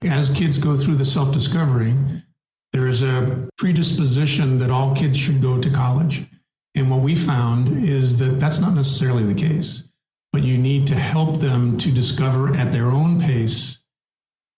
as kids go through the self-discovery, there is a predisposition that all kids should go to college. And what we found is that that's not necessarily the case, but you need to help them to discover at their own pace,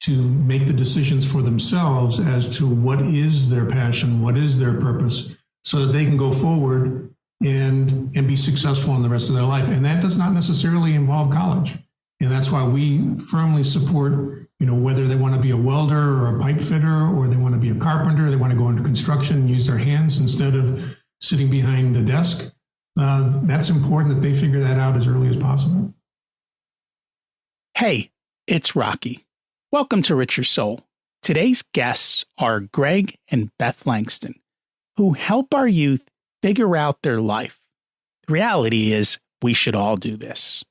to make the decisions for themselves as to what is their passion, what is their purpose, so that they can go forward and be successful in the rest of their life. And that does not necessarily involve college. And that's why we firmly support, whether they want to be a welder or a pipe fitter, or they want to be a carpenter, they want to go into construction and use their hands instead of sitting behind a desk. That's important that they figure that out as early as possible. Hey, it's Rocky. Welcome to Richer Soul. Today's guests are Greg and Beth Langston, who help our youth figure out their life. The reality is, we should all do this.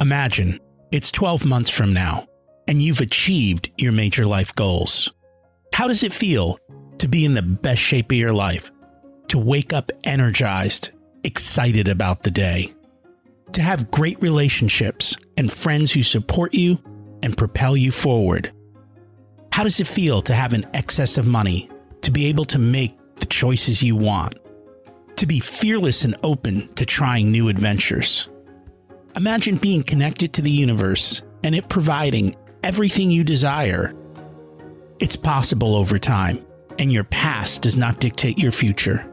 Imagine it's 12 months from now, and you've achieved your major life goals. How does it feel to be in the best shape of your life? To wake up energized, excited about the day? To have great relationships and friends who support you and propel you forward? How does it feel to have an excess of money, to be able to make the choices you want? To be fearless and open to trying new adventures? Imagine being connected to the universe and it providing everything you desire. It's possible over time, and your past does not dictate your future.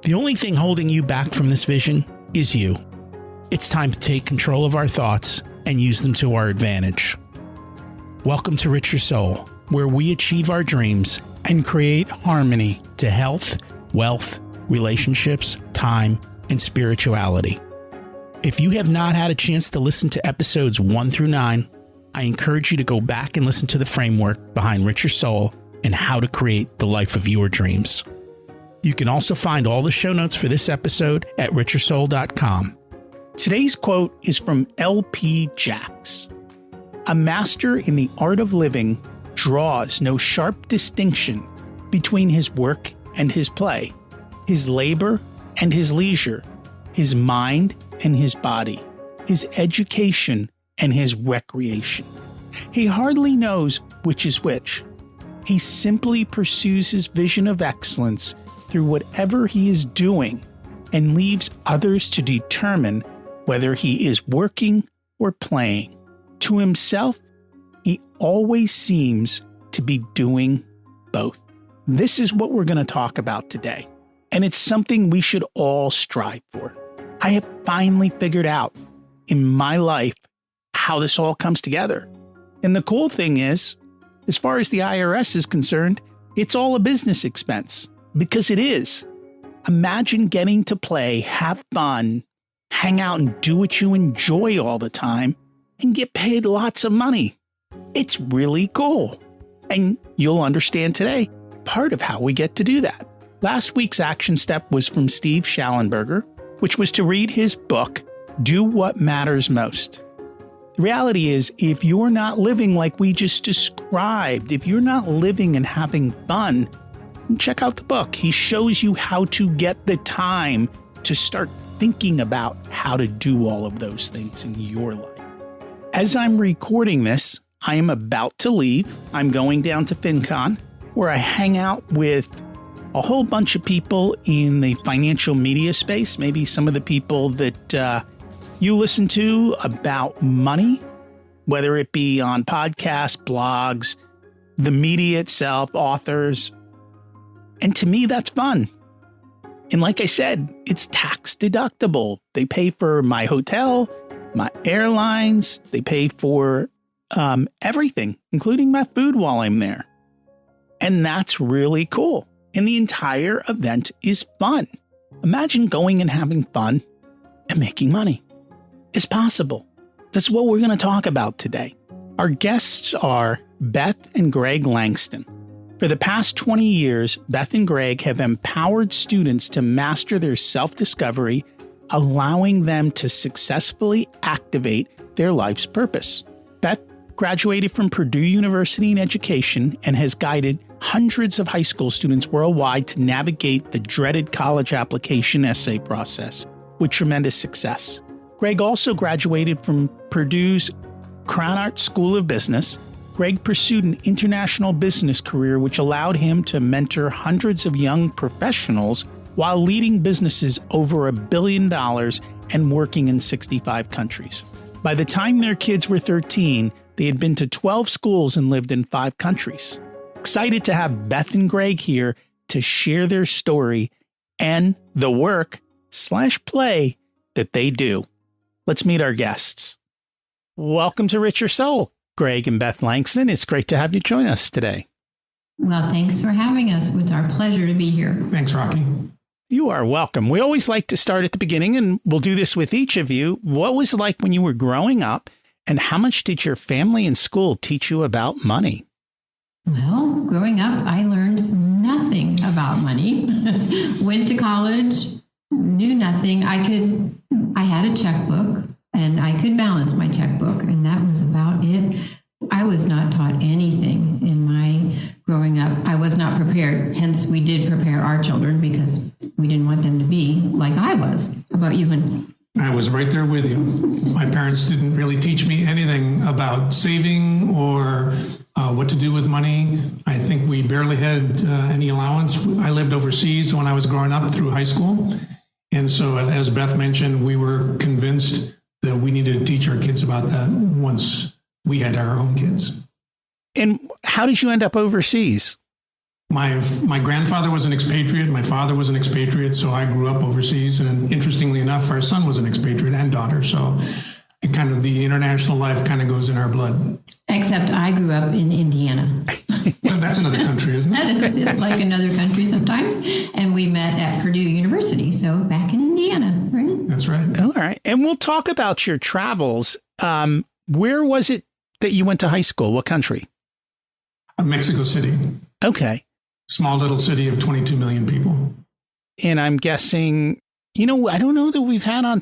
The only thing holding you back from this vision is you. It's time to take control of our thoughts and use them to our advantage. Welcome to Richer Soul, where we achieve our dreams and create harmony to health, wealth, relationships, time, and spirituality. If you have not had a chance to listen to episodes 1 through 9, I encourage you to go back and listen to the framework behind Richer Soul and how to create the life of your dreams. You can also find all the show notes for this episode at richersoul.com. Today's quote is from L.P. Jacks. A master in the art of living draws no sharp distinction between his work and his play, his labor and his leisure, his mind and his body, his education and his recreation. He hardly knows which is which. He simply pursues his vision of excellence through whatever he is doing and leaves others to determine whether he is working or playing. To himself, he always seems to be doing both. This is what we're going to talk about today, and it's something we should all strive for. I have finally figured out in my life how this all comes together. And the cool thing is, as far as the IRS is concerned, it's all a business expense, because it is. Imagine getting to play, have fun, hang out and do what you enjoy all the time and get paid lots of money. It's really cool. And you'll understand today part of how we get to do that. Last week's action step was from Steve Schallenberger, which was to read his book, Do What Matters Most. The reality is, if you're not living like we just described, if you're not living and having fun, check out the book. He shows you how to get the time to start thinking about how to do all of those things in your life. As I'm recording this, I am about to leave. I'm going down to FinCon, where I hang out with a whole bunch of people in the financial media space, maybe some of the people that you listen to about money, whether it be on podcasts, blogs, the media itself, authors. And to me, that's fun. And like I said, it's tax deductible. They pay for my hotel, my airlines, they pay for everything, including my food while I'm there. And that's really cool. And the entire event is fun. Imagine going and having fun and making money. It's possible. That's what we're going to talk about today. Our guests are Beth and Greg Lanston. For the past 20 years, Beth and Greg have empowered students to master their self-discovery, allowing them to successfully activate their life's purpose. Beth graduated from Purdue University in education and has guided hundreds of high school students worldwide to navigate the dreaded college application essay process with tremendous success. Greg also graduated from Purdue's Krannert School of Business. Greg pursued an international business career, which allowed him to mentor hundreds of young professionals while leading businesses over $1 billion and working in 65 countries. By the time their kids were 13, they had been to 12 schools and lived in 5 countries. Excited to have Beth and Greg here to share their story and the work/play that they do. Let's meet our guests. Welcome to Richer Soul, Greg and Beth Langston. It's great to have you join us today. Well, thanks for having us. It's our pleasure to be here. Thanks, Rocky. You are welcome. We always like to start at the beginning, and we'll do this with each of you. What was it like when you were growing up, and how much did your family and school teach you about money? Well, growing up, I learned nothing about money. Went to college, knew nothing. I had a checkbook, and I could balance my checkbook, and that was about it. I was not taught anything in my growing up. I was not prepared. Hence, we did prepare our children because we didn't want them to be like I was. How about you? I was right there with you. My parents didn't really teach me anything about saving or what to do with money. I think we barely had any allowance. I lived overseas when I was growing up through high school. And so, as Beth mentioned, we were convinced that we needed to teach our kids about that once we had our own kids. And how did you end up overseas? My grandfather was an expatriate. My father was an expatriate. So I grew up overseas. And interestingly enough, our son was an expatriate and daughter. So it kind of the international life kind of goes in our blood. Except I grew up in Indiana. Well, that's another country, isn't it? It's like another country sometimes. And we met at Purdue University. So back in Indiana, right? That's right. All right. And we'll talk about your travels. Where was it that you went to high school? What country? Mexico City. Okay. Small little city of 22 million people. And I'm guessing, I don't know that we've had on,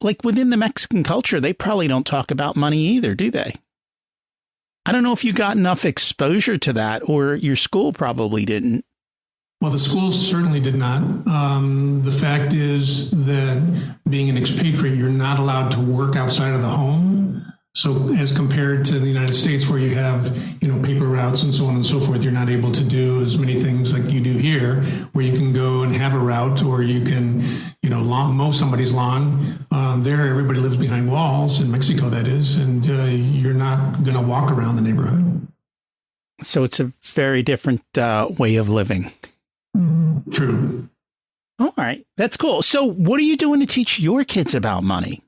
like within the Mexican culture, they probably don't talk about money either, do they? I don't know if you got enough exposure to that, or your school probably didn't. Well, the school certainly did not. The fact is that being an expatriate, you're not allowed to work outside of the home. So as compared to the United States, where you have, paper routes and so on and so forth, you're not able to do as many things like you do here, where you can go and have a route, or you can, mow somebody's lawn. There, everybody lives behind walls, in Mexico, that is, and you're not going to walk around the neighborhood. So it's a very different way of living. True. All right. That's cool. So what are you doing to teach your kids about money?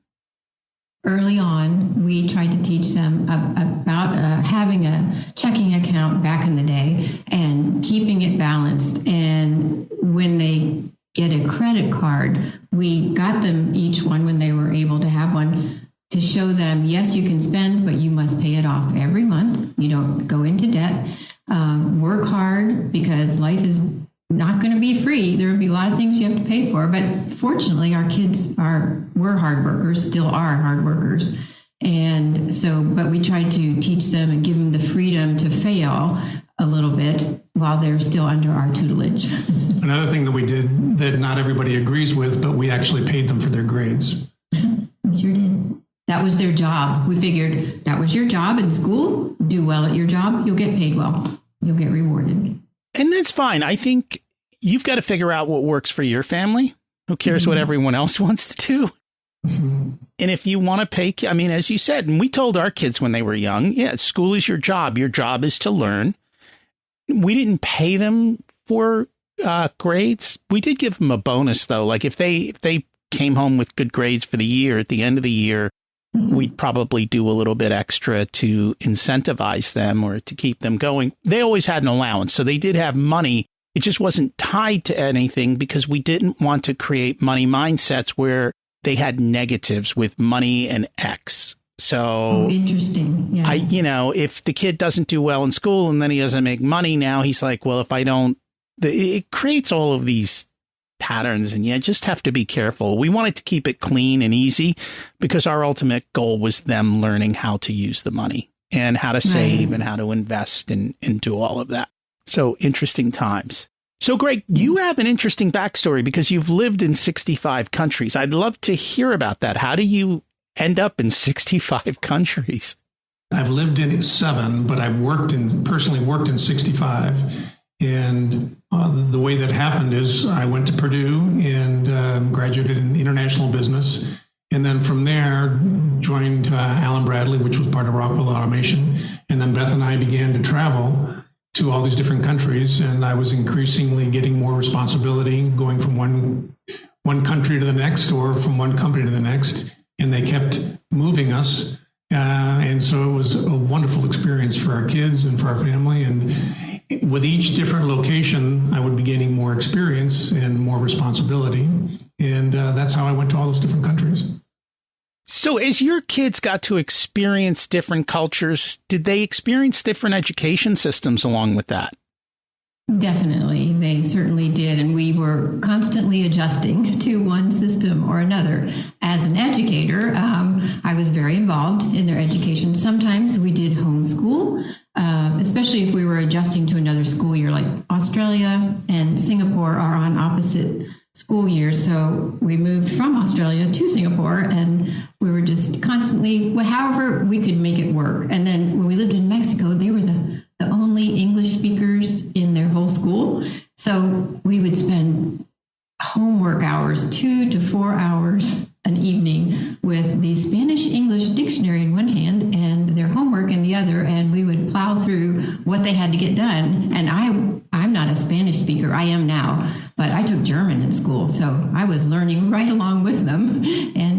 Early on, we tried to teach them about having a checking account back in the day and keeping it balanced. And when they get a credit card, we got them each one when they were able to have one to show them, yes, you can spend, but you must pay it off every month. You don't go into debt. Work hard, because life is not going to be free. There will be a lot of things you have to pay for. But fortunately, our kids were hard workers, still are hard workers. And so, but we tried to teach them and give them the freedom to fail a little bit while they're still under our tutelage. Another thing that we did that not everybody agrees with, but we actually paid them for their grades. We sure did. That was their job. We figured that was your job in school. Do well at your job, you'll get paid well. You'll get rewarded. And that's fine. I think you've got to figure out what works for your family. Who cares what everyone else wants to do? And if you want to pay, as you said, and we told our kids when they were young, yeah, school is your job. Your job is to learn. We didn't pay them for grades. We did give them a bonus, though. Like if they came home with good grades for the year, at the end of the year, we'd probably do a little bit extra to incentivize them or to keep them going. They always had an allowance, so they did have money. It just wasn't tied to anything because we didn't want to create money mindsets where they had negatives with money and X. So interesting. Yes. If the kid doesn't do well in school and then he doesn't make money now, he's like, well, if I don't, it creates all of these patterns, and you just have to be careful. We wanted to keep it clean and easy because our ultimate goal was them learning how to use the money. and how to save and how to invest and do all of that. So interesting times. So Greg, you have an interesting backstory because you've lived in 65 countries. I'd love to hear about that. How do you end up in 65 countries? I've lived in 7, but I've personally worked in 65. And the way that happened is I went to Purdue and graduated in international business. And then from there, joined Allen Bradley, which was part of Rockwell Automation. And then Beth and I began to travel to all these different countries. And I was increasingly getting more responsibility, going from one country to the next or from one company to the next. And they kept moving us. And so it was a wonderful experience for our kids and for our family. And with each different location, I would be gaining more experience and more responsibility. And that's how I went to all those different countries. So as your kids got to experience different cultures, did they experience different education systems along with that? Definitely. They certainly did. And we were constantly adjusting to one system or another. As an educator, I was very involved in their education. Sometimes we did homeschool, especially if we were adjusting to another school year, like Australia and Singapore are on opposite school years. So we moved from Australia to Singapore and we were just constantly, however we could make it work. And then when we lived in Mexico, they were the only English speakers in their whole school. So we would spend homework hours, 2 to 4 hours an evening with the Spanish-English dictionary in one hand and their homework in the other. And we would plow through what they had to get done. And I'm not a Spanish speaker. I am now, but I took German in school. So I was learning right along with them.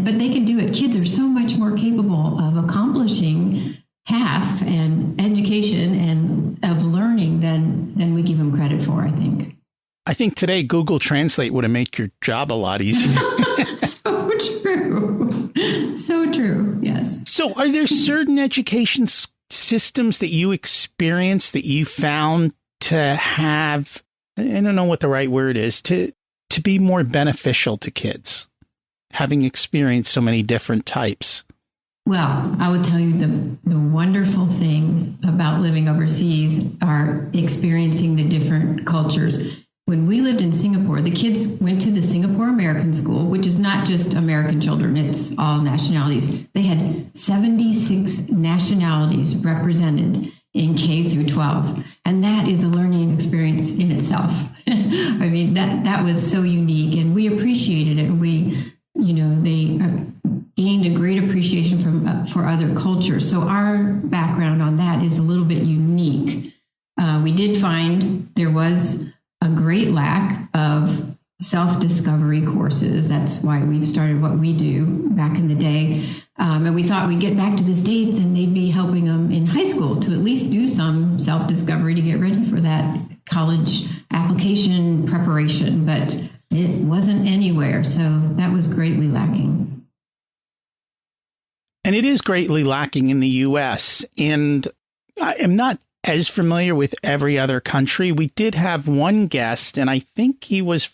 But they can do it. Kids are so much more capable of accomplishing tasks and education and of learning than we give them credit for, I think. I think today Google Translate would have made your job a lot easier. So true. So true. Yes. So are there certain education systems that you experienced that you found to have, I don't know what the right word is, to be more beneficial to kids, having experienced so many different types? Well, I would tell you the wonderful thing about living overseas are experiencing the different cultures. When we lived in Singapore, the kids went to the Singapore American School, which is not just American children, it's all nationalities. They had 76 nationalities represented in K through 12. And that is a learning experience in itself. I mean, that was so unique and we appreciated it. They gained a great appreciation for other cultures. So our background on that is a little bit unique. We did find there was a great lack of self-discovery courses. That's why we started what we do back in the day. And we thought we'd get back to the States and they'd be helping them in high school to at least do some self-discovery to get ready for that college application preparation. But it wasn't anywhere. So that was greatly lacking. And it is greatly lacking in the U.S. And I am not as familiar with every other country. We did have one guest, and I think it was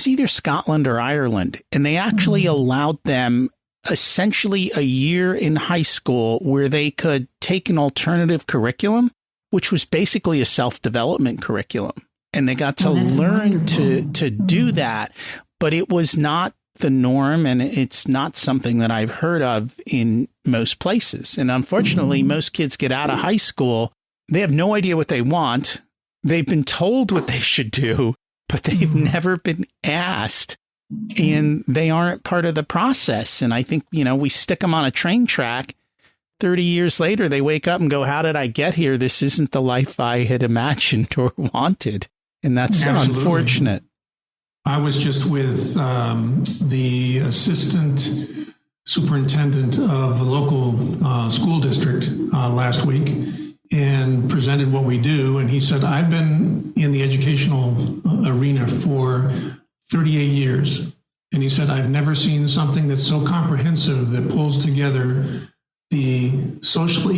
either Scotland or Ireland. And they actually allowed them essentially a year in high school where they could take an alternative curriculum, which was basically a self-development curriculum. And they got to learn to do that. But it was not the norm, and it's not something that I've heard of in most places. And unfortunately, most kids get out of high school, they have no idea what they want. They've been told what they should do, but they've never been asked, and they aren't part of the process. And I think, we stick them on a train track. 30 years later, they wake up and go, how did I get here? This isn't the life I had imagined or wanted. And that's Absolutely. Unfortunate. I was just with the assistant superintendent of a local school district last week and presented what we do. And he said, I've been in the educational arena for 38 years. And he said, I've never seen something that's so comprehensive that pulls together the social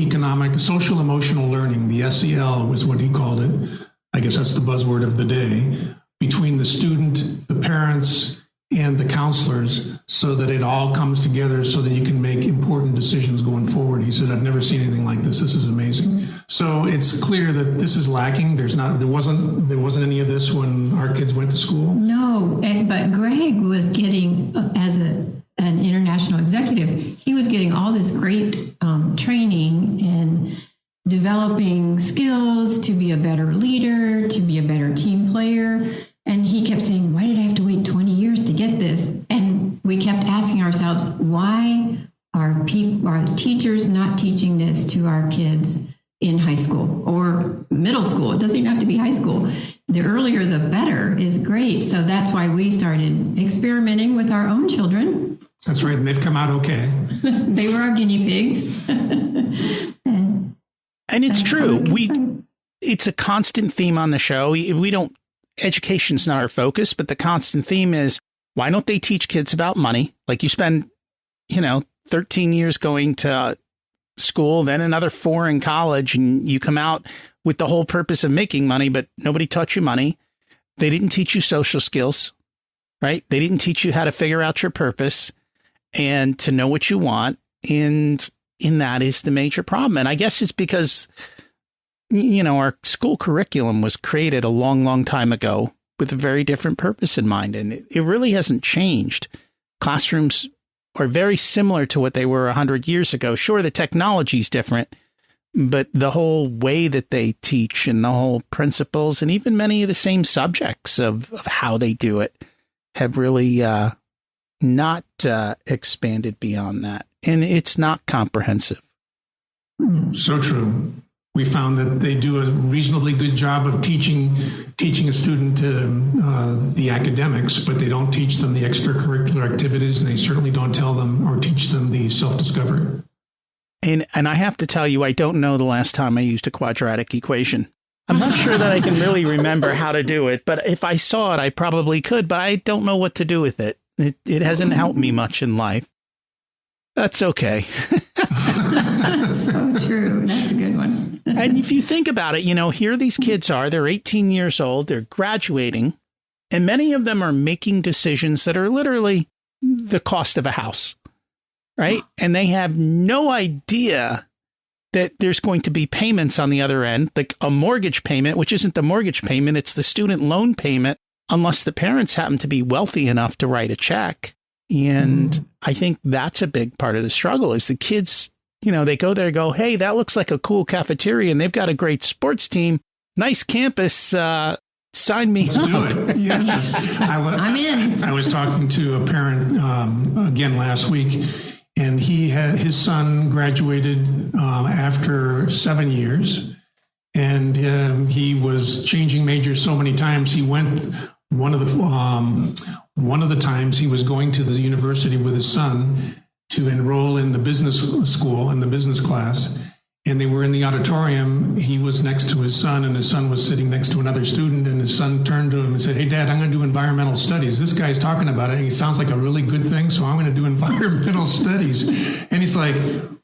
emotional learning, the SEL was what he called it. I guess that's the buzzword of the day, between the student, the parents, and the counselors so that it all comes together so that you can make important decisions going forward. He said, I've never seen anything like this. This is amazing. So it's clear that this is lacking. There wasn't any of this when our kids went to school. No, but Greg was getting, as an international executive, he was getting all this great training and developing skills to be a better leader, to be a better team player. And he kept saying, why did I have to wait 20 years to get this? And we kept asking ourselves, why are teachers not teaching this to our kids in high school or middle school? It doesn't even have to be high school. The earlier, the better is great. So that's why we started experimenting with our own children. That's right. And they've come out okay. They were our guinea pigs. And it's true. It's a constant theme on the show. Education's not our focus, but the constant theme is, why don't they teach kids about money? Like, you spend, 13 years going to school, then another 4 in college, and you come out with the whole purpose of making money, but nobody taught you money. They didn't teach you social skills, right? They didn't teach you how to figure out your purpose and to know what you want. And that is the major problem. And I guess it's because, our school curriculum was created a long, long time ago with a very different purpose in mind. And it really hasn't changed. Classrooms are very similar to what they were 100 years ago. Sure, the technology's different, but the whole way that they teach and the whole principles and even many of the same subjects of how they do it have really not expanded beyond that. And it's not comprehensive. So true. We found that they do a reasonably good job of teaching a student the academics, but they don't teach them the extracurricular activities, and they certainly don't tell them or teach them the self-discovery. And I have to tell you, I don't know the last time I used a quadratic equation. I'm not sure that I can really remember how to do it, but if I saw it, I probably could, but I don't know what to do with it. It hasn't helped me much in life. That's okay. So true. That's a good one. And if you think about it, here these kids are, they're 18 years old, they're graduating, and many of them are making decisions that are literally the cost of a house, right? And they have no idea that there's going to be payments on the other end, like a mortgage payment, which isn't the mortgage payment, it's the student loan payment, unless the parents happen to be wealthy enough to write a check. And I think that's a big part of the struggle is the kids, they go there and go, hey, that looks like a cool cafeteria and they've got a great sports team. Nice campus. Sign me Let's up. do it. Yeah. I'm in. I was talking to a parent again last week, and his son graduated after 7 years, and he was changing majors so many times. He went one of the times he was going to the university with his son to enroll in the business school, in the business class. And they were in the auditorium. He was next to his son, and his son was sitting next to another student. And his son turned to him and said, hey, Dad, I'm going to do environmental studies. This guy's talking about it, and he sounds like a really good thing, so I'm going to do environmental studies. And he's like,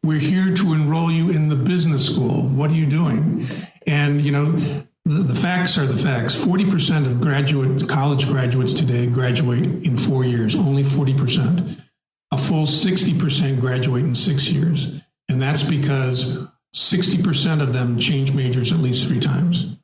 we're here to enroll you in the business school. What are you doing? And, the facts are the facts. 40% of college graduates today graduate in 4 years, only 40%. A full 60% graduate in 6 years. And that's because 60% of them change majors at least 3 times.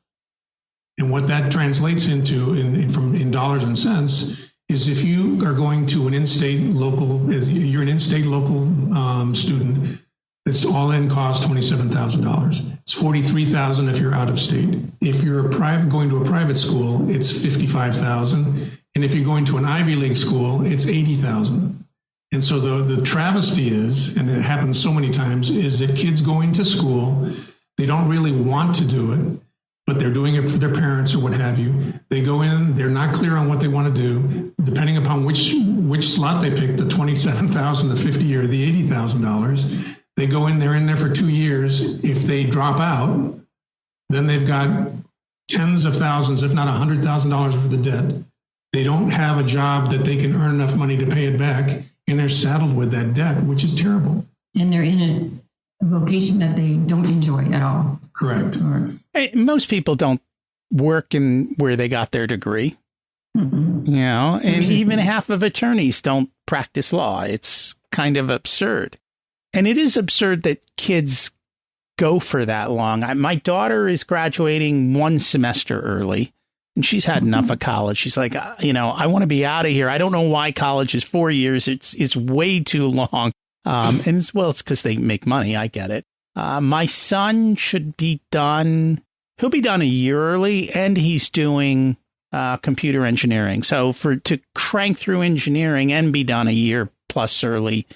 And what that translates into in dollars and cents is if you are going to an you're an in-state local student, it's all in cost $27,000. It's $43,000 if you're out of state. If you're going to a private school, it's $55,000. And if you're going to an Ivy League school, it's $80,000. And so the travesty is, and it happens so many times, is that kids go into school, they don't really want to do it, but they're doing it for their parents or what have you. They go in, they're not clear on what they want to do, depending upon which slot they pick, the $27,000, the $50,000, or the $80,000. They go in, they're in there for 2 years. If they drop out, then they've got tens of thousands, if not $100,000 worth of debt. They don't have a job that they can earn enough money to pay it back, and they're saddled with that debt, which is terrible. And they're in a vocation that they don't enjoy at all. Correct. Hey, most people don't work in where they got their degree. Mm-hmm. You know, and even half of attorneys don't practice law. It's kind of absurd. And it is absurd that kids go for that long. My daughter is graduating one semester early, and she's had enough of college. She's like, you know, I want to be out of here. I don't know why college is 4 years. It's way too long. And it's because they make money. I get it. My son should be done. He'll be done a year early, and he's doing computer engineering. So to crank through engineering and be done a year plus early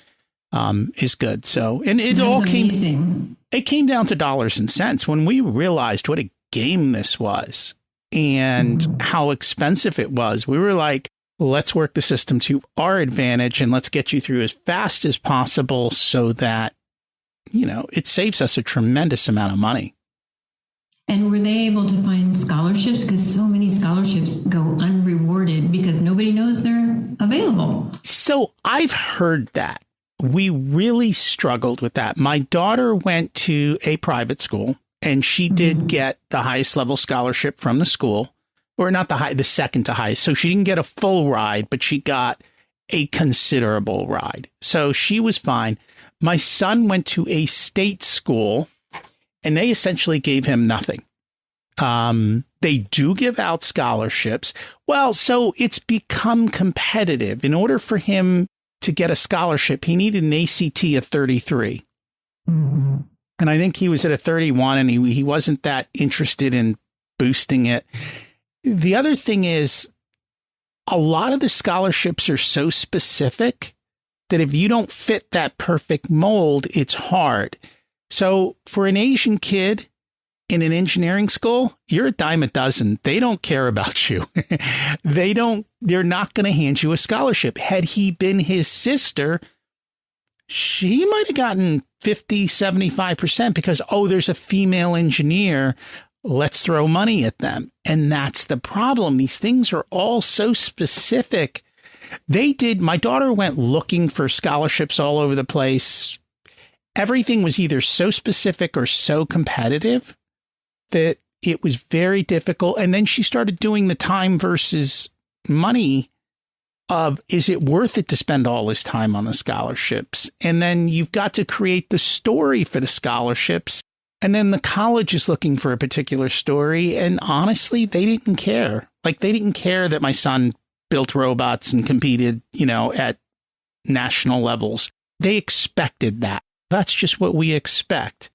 is good. So, and it all came down to dollars and cents when we realized what a game this was and how expensive it was. We were like, let's work the system to our advantage and let's get you through as fast as possible so that, you know, it saves us a tremendous amount of money. And were they able to find scholarships? Because so many scholarships go unrewarded because nobody knows they're available. So I've heard that. We really struggled with that. My daughter went to a private school and she did get the highest level scholarship from the school, or not the second to highest. So she didn't get a full ride, but she got a considerable ride. So she was fine. My son went to a state school and they essentially gave him nothing. They do give out scholarships. Well, so it's become competitive. In order for him to get a scholarship, he needed an ACT of 33. And I think he was at a 31 and he wasn't that interested in boosting it. The other thing is a lot of the scholarships are so specific that if you don't fit that perfect mold, it's hard. So for an Asian kid in an engineering school, you're a dime a dozen. They don't care about you. They're not going to hand you a scholarship. Had he been his sister, she might have gotten 50, 75% because, there's a female engineer. Let's throw money at them. And that's the problem. These things are all so specific. My daughter went looking for scholarships all over the place. Everything was either so specific or so competitive that it was very difficult. And then she started doing the time versus money of, is it worth it to spend all this time on the scholarships? And then you've got to create the story for the scholarships. And then the college is looking for a particular story. And honestly, they didn't care. Like, they didn't care that my son built robots and competed, at national levels. They expected that. That's just what we expect.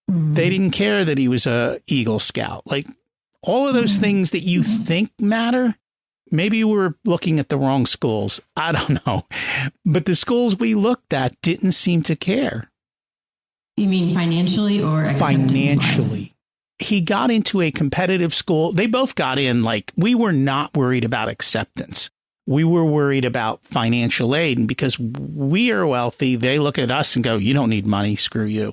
They didn't care that he was a Eagle Scout. Like, all of those things that you think matter, maybe we're looking at the wrong schools. I don't know. But the schools we looked at didn't seem to care. You mean financially or financially? He got into a competitive school. They both got in. Like, we were not worried about acceptance. We were worried about financial aid. And because we are wealthy, they look at us and go, you don't need money. Screw you.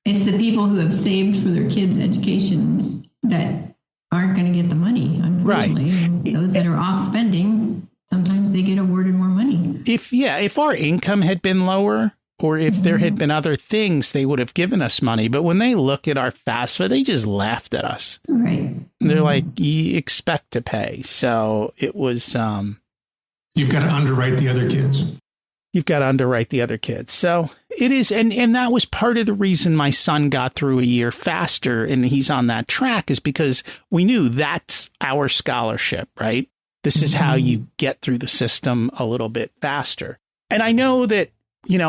It's the people who have saved for their kids' educations that aren't going to get the money, unfortunately. Right. Those that are off spending, sometimes they get awarded more money. If our income had been lower, or if there had been other things, they would have given us money. But when they look at our FAFSA, they just laughed at us. Right. They're like, you expect to pay. So it was... You've got to underwrite the other kids. You've got to underwrite the other kids. So it is. And that was part of the reason my son got through a year faster and he's on that track, is because we knew that's our scholarship, right? This is how you get through the system a little bit faster. And I know that,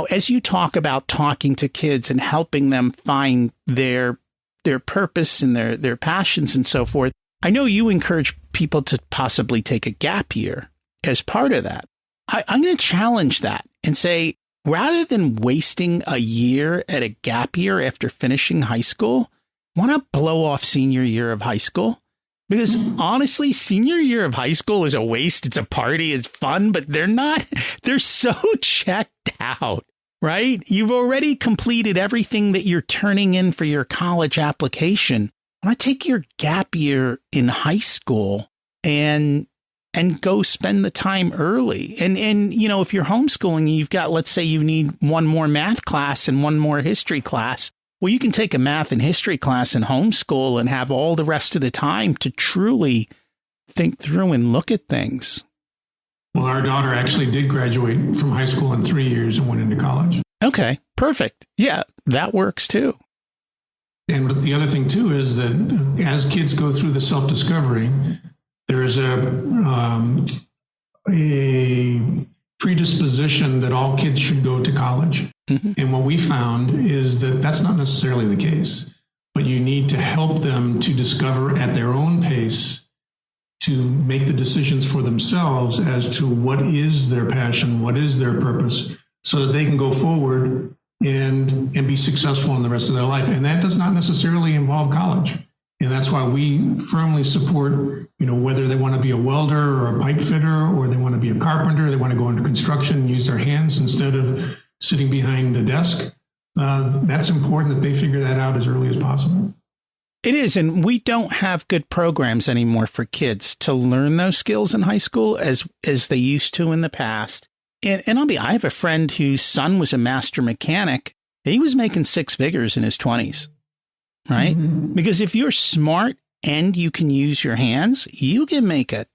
as you talk about talking to kids and helping them find their purpose and their passions and so forth, I know you encourage people to possibly take a gap year as part of that. I'm going to challenge that and say, rather than wasting a year at a gap year after finishing high school, why not blow off senior year of high school? Because honestly, senior year of high school is a waste. It's a party. It's fun, but they're so checked out, right? You've already completed everything that you're turning in for your college application. Why not take your gap year in high school and go spend the time early? And if you're homeschooling, you've got, let's say you need one more math class and one more history class. Well, you can take a math and history class in homeschool and have all the rest of the time to truly think through and look at things. Well, our daughter actually did graduate from high school in 3 years and went into college. Okay, perfect. Yeah, that works too. And the other thing too is that as kids go through the self-discovery, there is a predisposition that all kids should go to college. Mm-hmm. And what we found is that that's not necessarily the case, but you need to help them to discover at their own pace, to make the decisions for themselves as to what is their passion, what is their purpose, so that they can go forward and be successful in the rest of their life. And that does not necessarily involve college. And that's why we firmly support, whether they want to be a welder or a pipe fitter, or they want to be a carpenter, they want to go into construction and use their hands instead of sitting behind a desk. That's important that they figure that out as early as possible. It is. And we don't have good programs anymore for kids to learn those skills in high school as they used to in the past. And I have a friend whose son was a master mechanic. He was making six figures in his 20s, right? Mm-hmm. Because if you're smart and you can use your hands, you can make a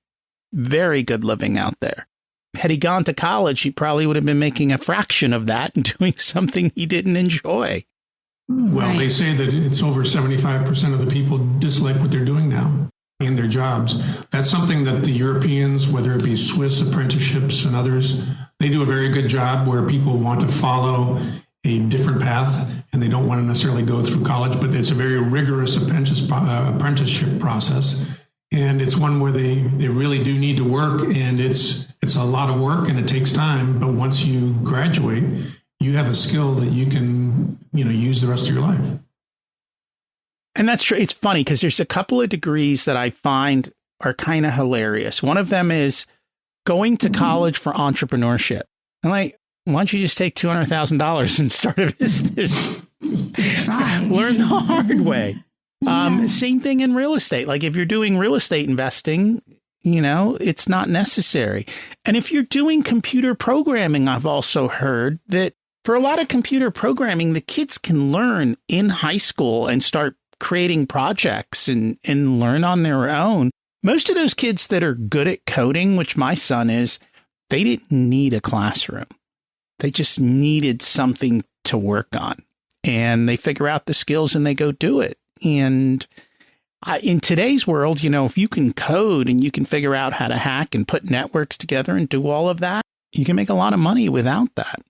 very good living out there. Had he gone to college, he probably would have been making a fraction of that and doing something he didn't enjoy. Well, Right. They say that it's over 75% of the people dislike what they're doing now in their jobs. That's something that the Europeans, whether it be Swiss apprenticeships and others, they do a very good job where people want to follow a different path and they don't want to necessarily go through college, but it's a very rigorous apprenticeship process. And it's one where they really do need to work, and it's a lot of work and it takes time. But once you graduate, you have a skill that you can, use the rest of your life. And that's true. It's funny because there's a couple of degrees that I find are kind of hilarious. One of them is going to college for entrepreneurship. I'm like, why don't you just take $200,000 and start a business? Learn the hard way. Yeah. Same thing in real estate. Like if you're doing real estate investing, it's not necessary. And if you're doing computer programming, I've also heard that for a lot of computer programming, the kids can learn in high school and start creating projects and learn on their own. Most of those kids that are good at coding, which my son is, they didn't need a classroom. They just needed something to work on. And they figure out the skills and they go do it. And in today's world, if you can code and you can figure out how to hack and put networks together and do all of that, you can make a lot of money without that.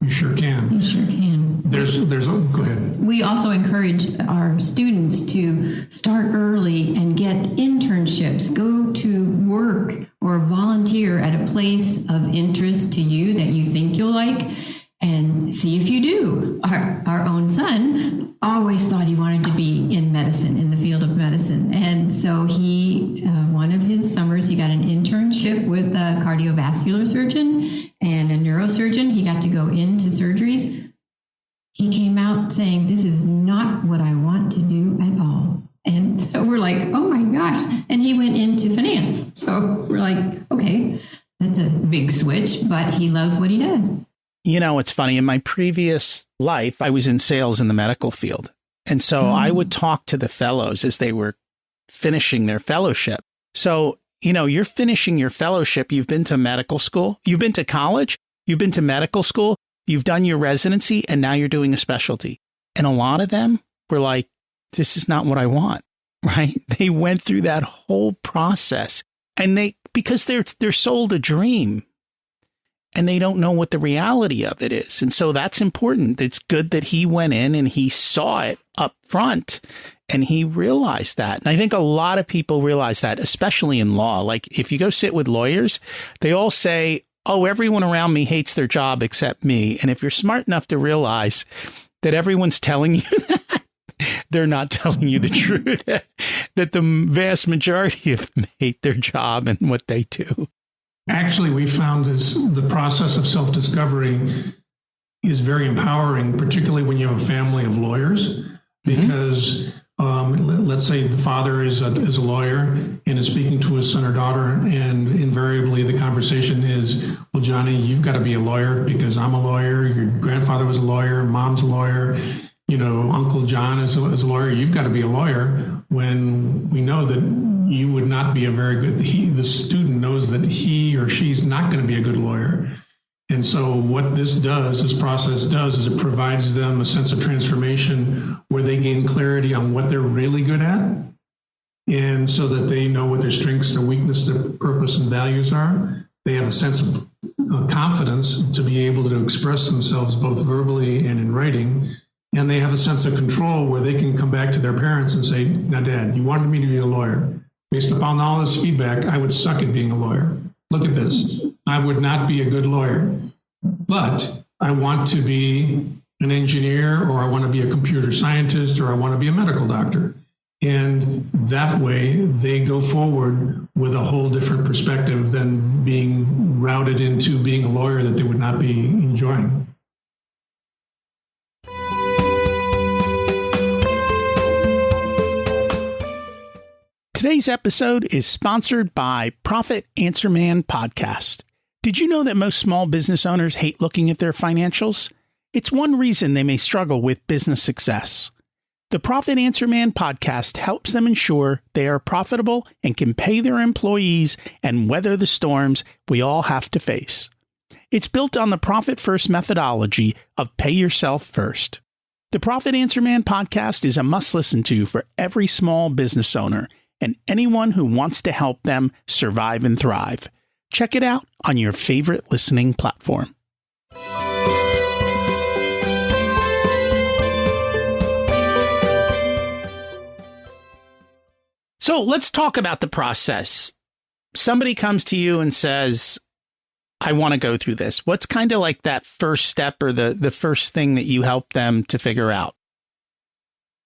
You sure can. You sure can. Go ahead. We also encourage our students to start early and get internships, go to work or volunteer at a place of interest to you that you think you'll like, and see if you do. Our own son always thought he wanted to be in medicine, in the field of medicine. And so he, one of his summers, he got an internship with a cardiovascular surgeon and a neurosurgeon. He got to go into surgeries. He came out saying, this is not what I want to do at all. And so we're like, oh my gosh. And he went into finance. So we're like, okay, that's a big switch, but he loves what he does. It's funny. In my previous life, I was in sales in the medical field. And so I would talk to the fellows as they were finishing their fellowship. So, you're finishing your fellowship. You've been to medical school. You've been to college. You've been to medical school. You've done your residency. And now you're doing a specialty. And a lot of them were like, this is not what I want. Right. They went through that whole process and because they're sold a dream. And they don't know what the reality of it is. And so that's important. It's good that he went in and he saw it up front and he realized that. And I think a lot of people realize that, especially in law. Like if you go sit with lawyers, they all say, oh, everyone around me hates their job except me. And if you're smart enough to realize that everyone's telling you that, they're not telling you the truth, that the vast majority of them hate their job and what they do. Actually, we found the process of self-discovery is very empowering, particularly when you have a family of lawyers, because let's say the father is a lawyer and is speaking to his son or daughter, and invariably the conversation is, well, Johnny, you've got to be a lawyer because I'm a lawyer. Your grandfather was a lawyer. Mom's a lawyer. Uncle John is a lawyer. You've got to be a lawyer, when we know that you would not be a very good, the student knows that he or she's not going to be a good lawyer. And so what this process does, is it provides them a sense of transformation where they gain clarity on what they're really good at. And so that they know what their strengths, their weaknesses, their purpose and values are. They have a sense of confidence to be able to express themselves both verbally and in writing. And they have a sense of control where they can come back to their parents and say, now, Dad, you wanted me to be a lawyer. Based upon all this feedback, I would suck at being a lawyer. Look at this. I would not be a good lawyer, but I want to be an engineer, or I want to be a computer scientist, or I want to be a medical doctor. And that way they go forward with a whole different perspective than being routed into being a lawyer that they would not be enjoying. Today's episode is sponsored by Profit Answer Man Podcast. Did you know that most small business owners hate looking at their financials? It's one reason they may struggle with business success. The Profit Answer Man Podcast helps them ensure they are profitable and can pay their employees and weather the storms we all have to face. It's built on the Profit First methodology of pay yourself first. The Profit Answer Man Podcast is a must-listen to for every small business owner and anyone who wants to help them survive and thrive. Check it out on your favorite listening platform. So let's talk about the process. Somebody comes to you and says, I want to go through this. What's kind of like that first step, or the first thing that you help them to figure out?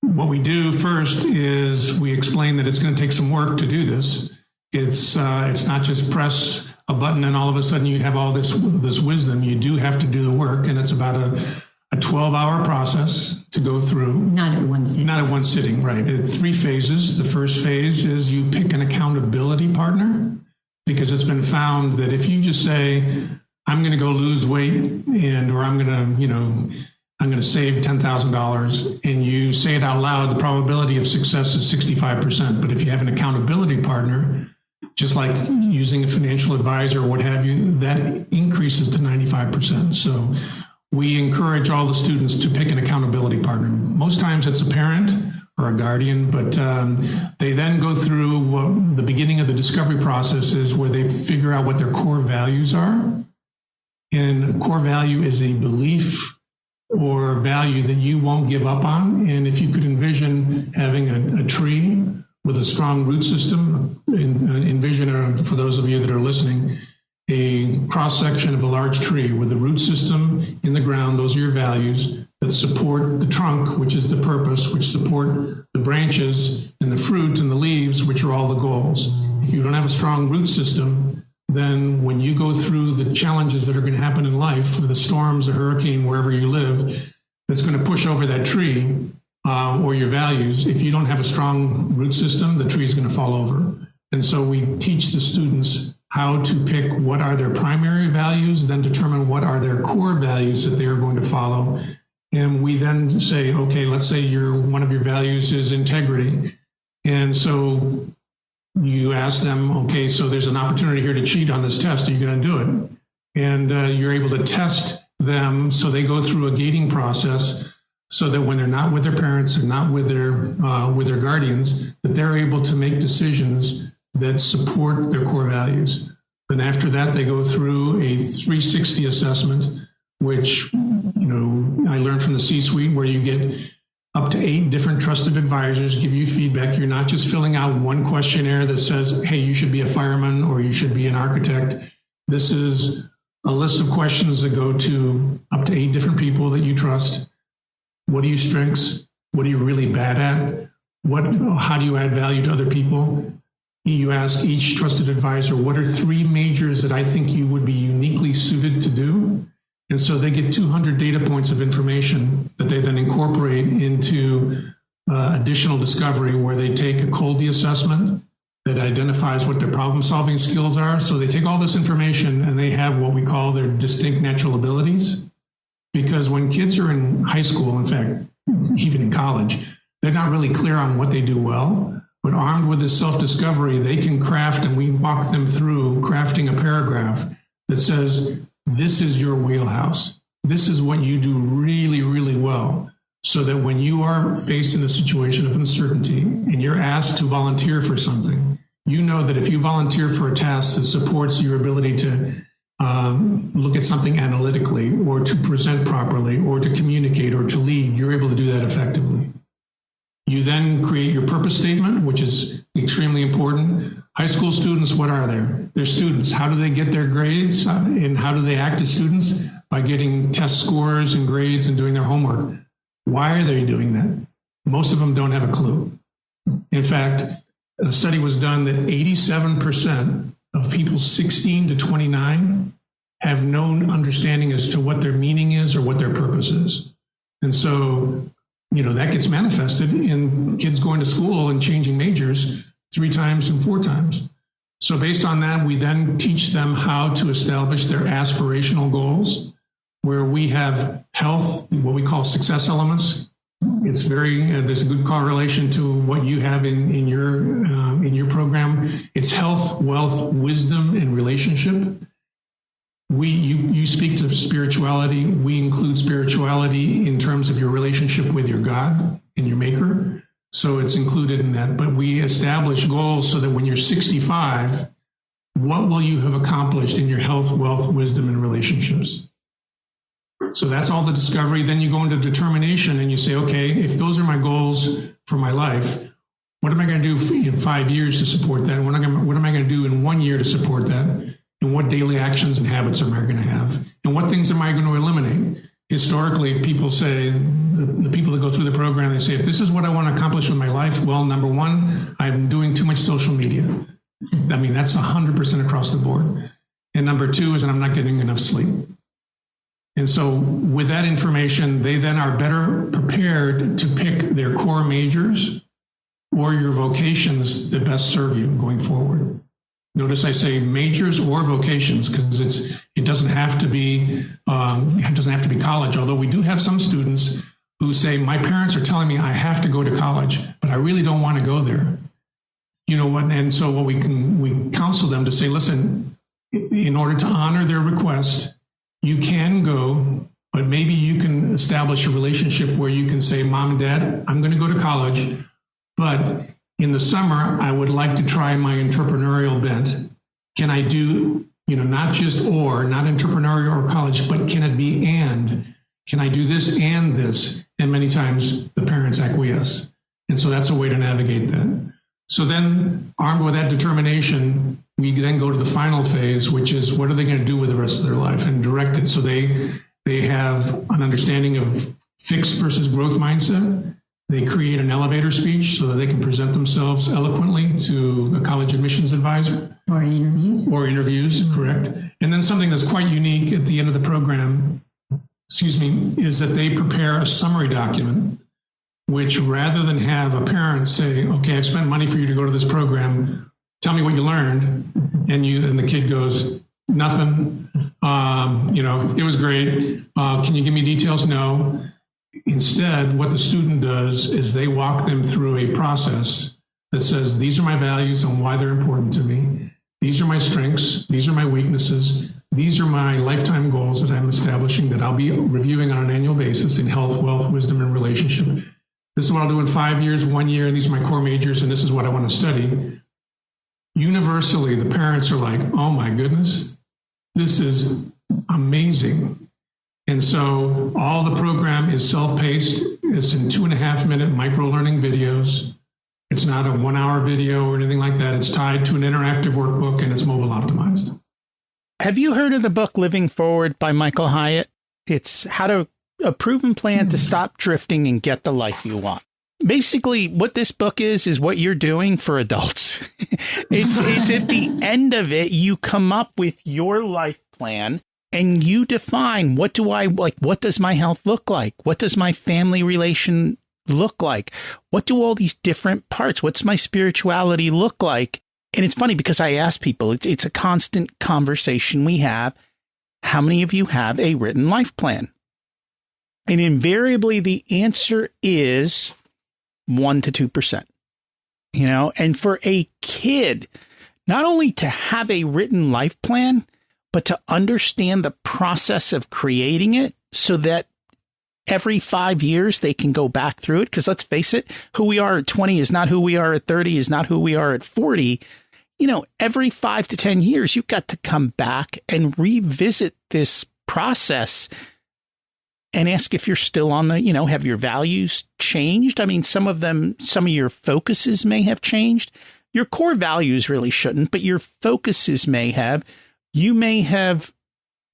What we do first is we explain that it's going to take some work to do this. It's not just press a button and all of a sudden you have all this wisdom. You do have to do the work, and it's about a 12-hour process to go through. Not at one sitting. Not at one sitting, right. It's 3 phases. The first phase is you pick an accountability partner, because it's been found that if you just say, I'm going to go lose weight or I'm going to save $10,000, and you say it out loud, the probability of success is 65%. But if you have an accountability partner, just like using a financial advisor or what have you, that increases to 95%. So we encourage all the students to pick an accountability partner. Most times it's a parent or a guardian, but they then go through the beginning of the discovery process is where they figure out what their core values are. And a core value is a belief or value that you won't give up on. And if you could envision having a tree with a strong root system, envision, for those of you that are listening, a cross-section of a large tree with the root system in the ground. Those are your values that support the trunk, which is the purpose, which support the branches and the fruit and the leaves, which are all the goals. If you don't have a strong root system, then when you go through the challenges that are going to happen in life, the storms, a hurricane, wherever you live, that's going to push over that tree or your values. If you don't have a strong root system, the tree is going to fall over. And so we teach the students how to pick what are their primary values, then determine what are their core values that they are going to follow. And we then say, okay, let's say one of your values is integrity. And so you ask them, okay, so there's an opportunity here to cheat on this test. Are you going to do it? And you're able to test them. So they go through a gating process so that when they're not with their parents or not with their guardians, that they're able to make decisions that support their core values. Then after that, they go through a 360 assessment, which, I learned from the C-suite, where you get up to 8 different trusted advisors give you feedback. You're not just filling out one questionnaire that says, hey, you should be a fireman or you should be an architect. This is a list of questions that go to up to 8 different people that you trust. What are your strengths? What are you really bad at? How do you add value to other people? You ask each trusted advisor, what are 3 majors that I think you would be uniquely suited to do? And so they get 200 data points of information that they then incorporate into additional discovery, where they take a Kolbe assessment that identifies what their problem-solving skills are. So they take all this information and they have what we call their distinct natural abilities. Because when kids are in high school, in fact, even in college, they're not really clear on what they do well. But armed with this self-discovery, they can craft, and we walk them through crafting a paragraph that says, this is your wheelhouse. This is what you do really, really well. So that when you are faced in a situation of uncertainty and you're asked to volunteer for something, you know that if you volunteer for a task that supports your ability to look at something analytically or to present properly or to communicate or to lead, you're able to do that effectively. You then create your purpose statement, which is extremely important. High school students, what are they? They're students. How do they get their grades and how do they act as students? By getting test scores and grades and doing their homework. Why are they doing that? Most of them don't have a clue. In fact, a study was done that 87% of people 16 to 29 have no understanding as to what their meaning is or what their purpose is. And so, that gets manifested in kids going to school and changing majors 3 times and 4 times. So based on that, we then teach them how to establish their aspirational goals, where we have health, what we call success elements. It's there's a good correlation to what you have in your program. It's health, wealth, wisdom, and relationship. You speak to spirituality. We include spirituality in terms of your relationship with your God and your maker. So it's included in that. But we establish goals so that when you're 65, what will you have accomplished in your health, wealth, wisdom, and relationships? So that's all the discovery. Then you go into determination and you say, okay, if those are my goals for my life, what am I going to do in 5 years to support that? What am I going to do in 1 year to support that? And what daily actions and habits am I going to have? And what things am I going to eliminate? Historically, people say, the people that go through the program, they say, if this is what I want to accomplish with my life, well, number one, I'm doing too much social media. I mean, that's 100% across the board. And number two is that I'm not getting enough sleep. And so with that information, they then are better prepared to pick their core majors or your vocations that best serve you going forward. Notice I say majors or vocations because it doesn't have to be college. Although we do have some students who say, my parents are telling me I have to go to college, but I really don't want to go there. You know what? And so we counsel them to say, listen, in order to honor their request, you can go, but maybe you can establish a relationship where you can say, Mom and Dad, I'm going to go to college, but in the summer, I would like to try my entrepreneurial bent. Can I do, not just not entrepreneurial or college, but can it be and? Can I do this and this? And many times the parents acquiesce. And so that's a way to navigate that. So then, armed with that determination, we then go to the final phase, which is what are they going to do with the rest of their life and direct it so they have an understanding of fixed versus growth mindset. They create an elevator speech so that they can present themselves eloquently to a college admissions advisor. Or interviews, correct. And then something that's quite unique at the end of the program, is that they prepare a summary document, which rather than have a parent say, okay, I've spent money for you to go to this program, tell me what you learned. And the kid goes, nothing. It was great. Can you give me details? No. Instead, what the student does is they walk them through a process that says, these are my values and why they're important to me. These are my strengths. These are my weaknesses. These are my lifetime goals that I'm establishing that I'll be reviewing on an annual basis in health, wealth, wisdom, and relationship. This is what I'll do in 5 years, 1 year, and these are my core majors, and this is what I want to study. Universally, the parents are like, oh my goodness, this is amazing. And so all the program is self-paced. It's in 2.5-minute micro-learning videos. It's not a 1-hour video or anything like that. It's tied to an interactive workbook and it's mobile optimized. Have you heard of the book Living Forward by Michael Hyatt? It's a proven plan to stop drifting and get the life you want. Basically, what this book is what you're doing for adults. It's at the end of it, you come up with your life plan. And you define, what do I like? What does my health look like? What does my family relation look like? What do all these different parts? What's my spirituality look like? And it's funny because I ask people, it's a constant conversation we have. How many of you have a written life plan? And invariably the answer is 1% to 2%. and for a kid, not only to have a written life plan, but to understand the process of creating it so that every 5 years they can go back through it. Because let's face it, who we are at 20 is not who we are at 30, is not who we are at 40. Every 5 to 10 years, you've got to come back and revisit this process and ask if you're still on the, have your values changed? I mean, some of your focuses may have changed. Your core values really shouldn't, but your focuses may have. You may have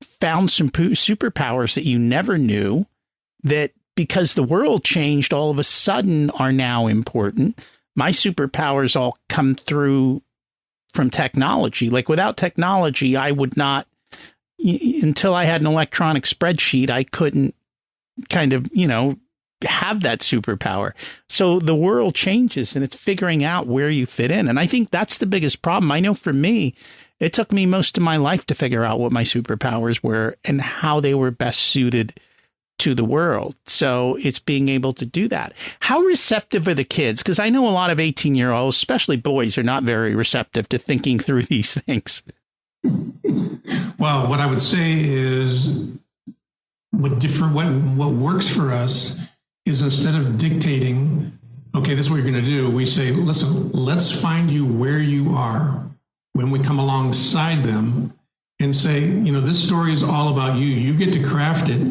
found some superpowers that you never knew that, because the world changed, all of a sudden are now important. My superpowers all come through from technology. Like, without technology, I would not, until I had an electronic spreadsheet, I couldn't kind of, have that superpower. So the world changes, and it's figuring out where you fit in. And I think that's the biggest problem. I know for me, it took me most of my life to figure out what my superpowers were and how they were best suited to the world. So it's being able to do that. How receptive are the kids? Because I know a lot of 18-year-olds, especially boys, are not very receptive to thinking through these things. Well, what I would say is what works for us is, instead of dictating, okay, this is what you're going to do, we say, listen, let's find you where you are. When we come alongside them and say, this story is all about you. You get to craft it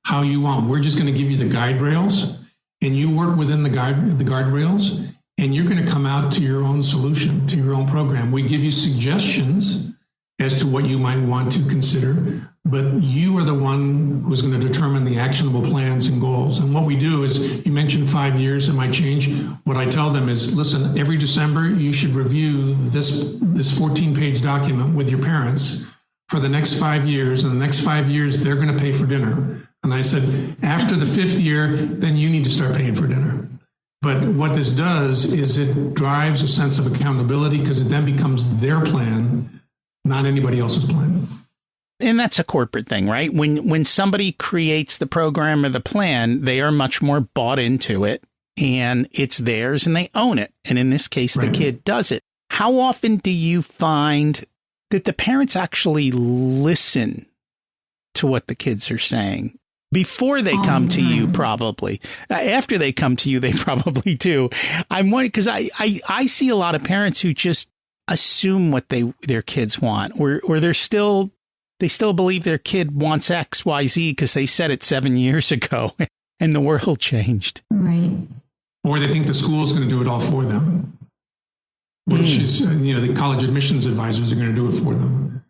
how you want. We're just going to give you the guide rails, and you work within the guardrails, and you're going to come out to your own solution, to your own program. We give you suggestions as to what you might want to consider, but you are the one who's going to determine the actionable plans and goals. And what we do is, you mentioned 5 years, it might change. What I tell them is, listen, every December, you should review this 14-page document with your parents for the next 5 years. And the next 5 years, they're going to pay for dinner. And I said, after the 5th year, then you need to start paying for dinner. But what this does is it drives a sense of accountability, because it then becomes their plan, not anybody else's plan. And that's a corporate thing, right? When somebody creates the program or the plan, they are much more bought into it, and it's theirs and they own it. And in this case, the kid does it. How often do you find that the parents actually listen to what the kids are saying before they come to you? Probably. After they come to you, they probably do. I'm wondering, because I see a lot of parents who just assume what their kids want, or they still believe their kid wants X, Y, Z because they said it 7 years ago and the world changed. Right. Or they think the school is going to do it all for them, which is, the college admissions advisors are going to do it for them.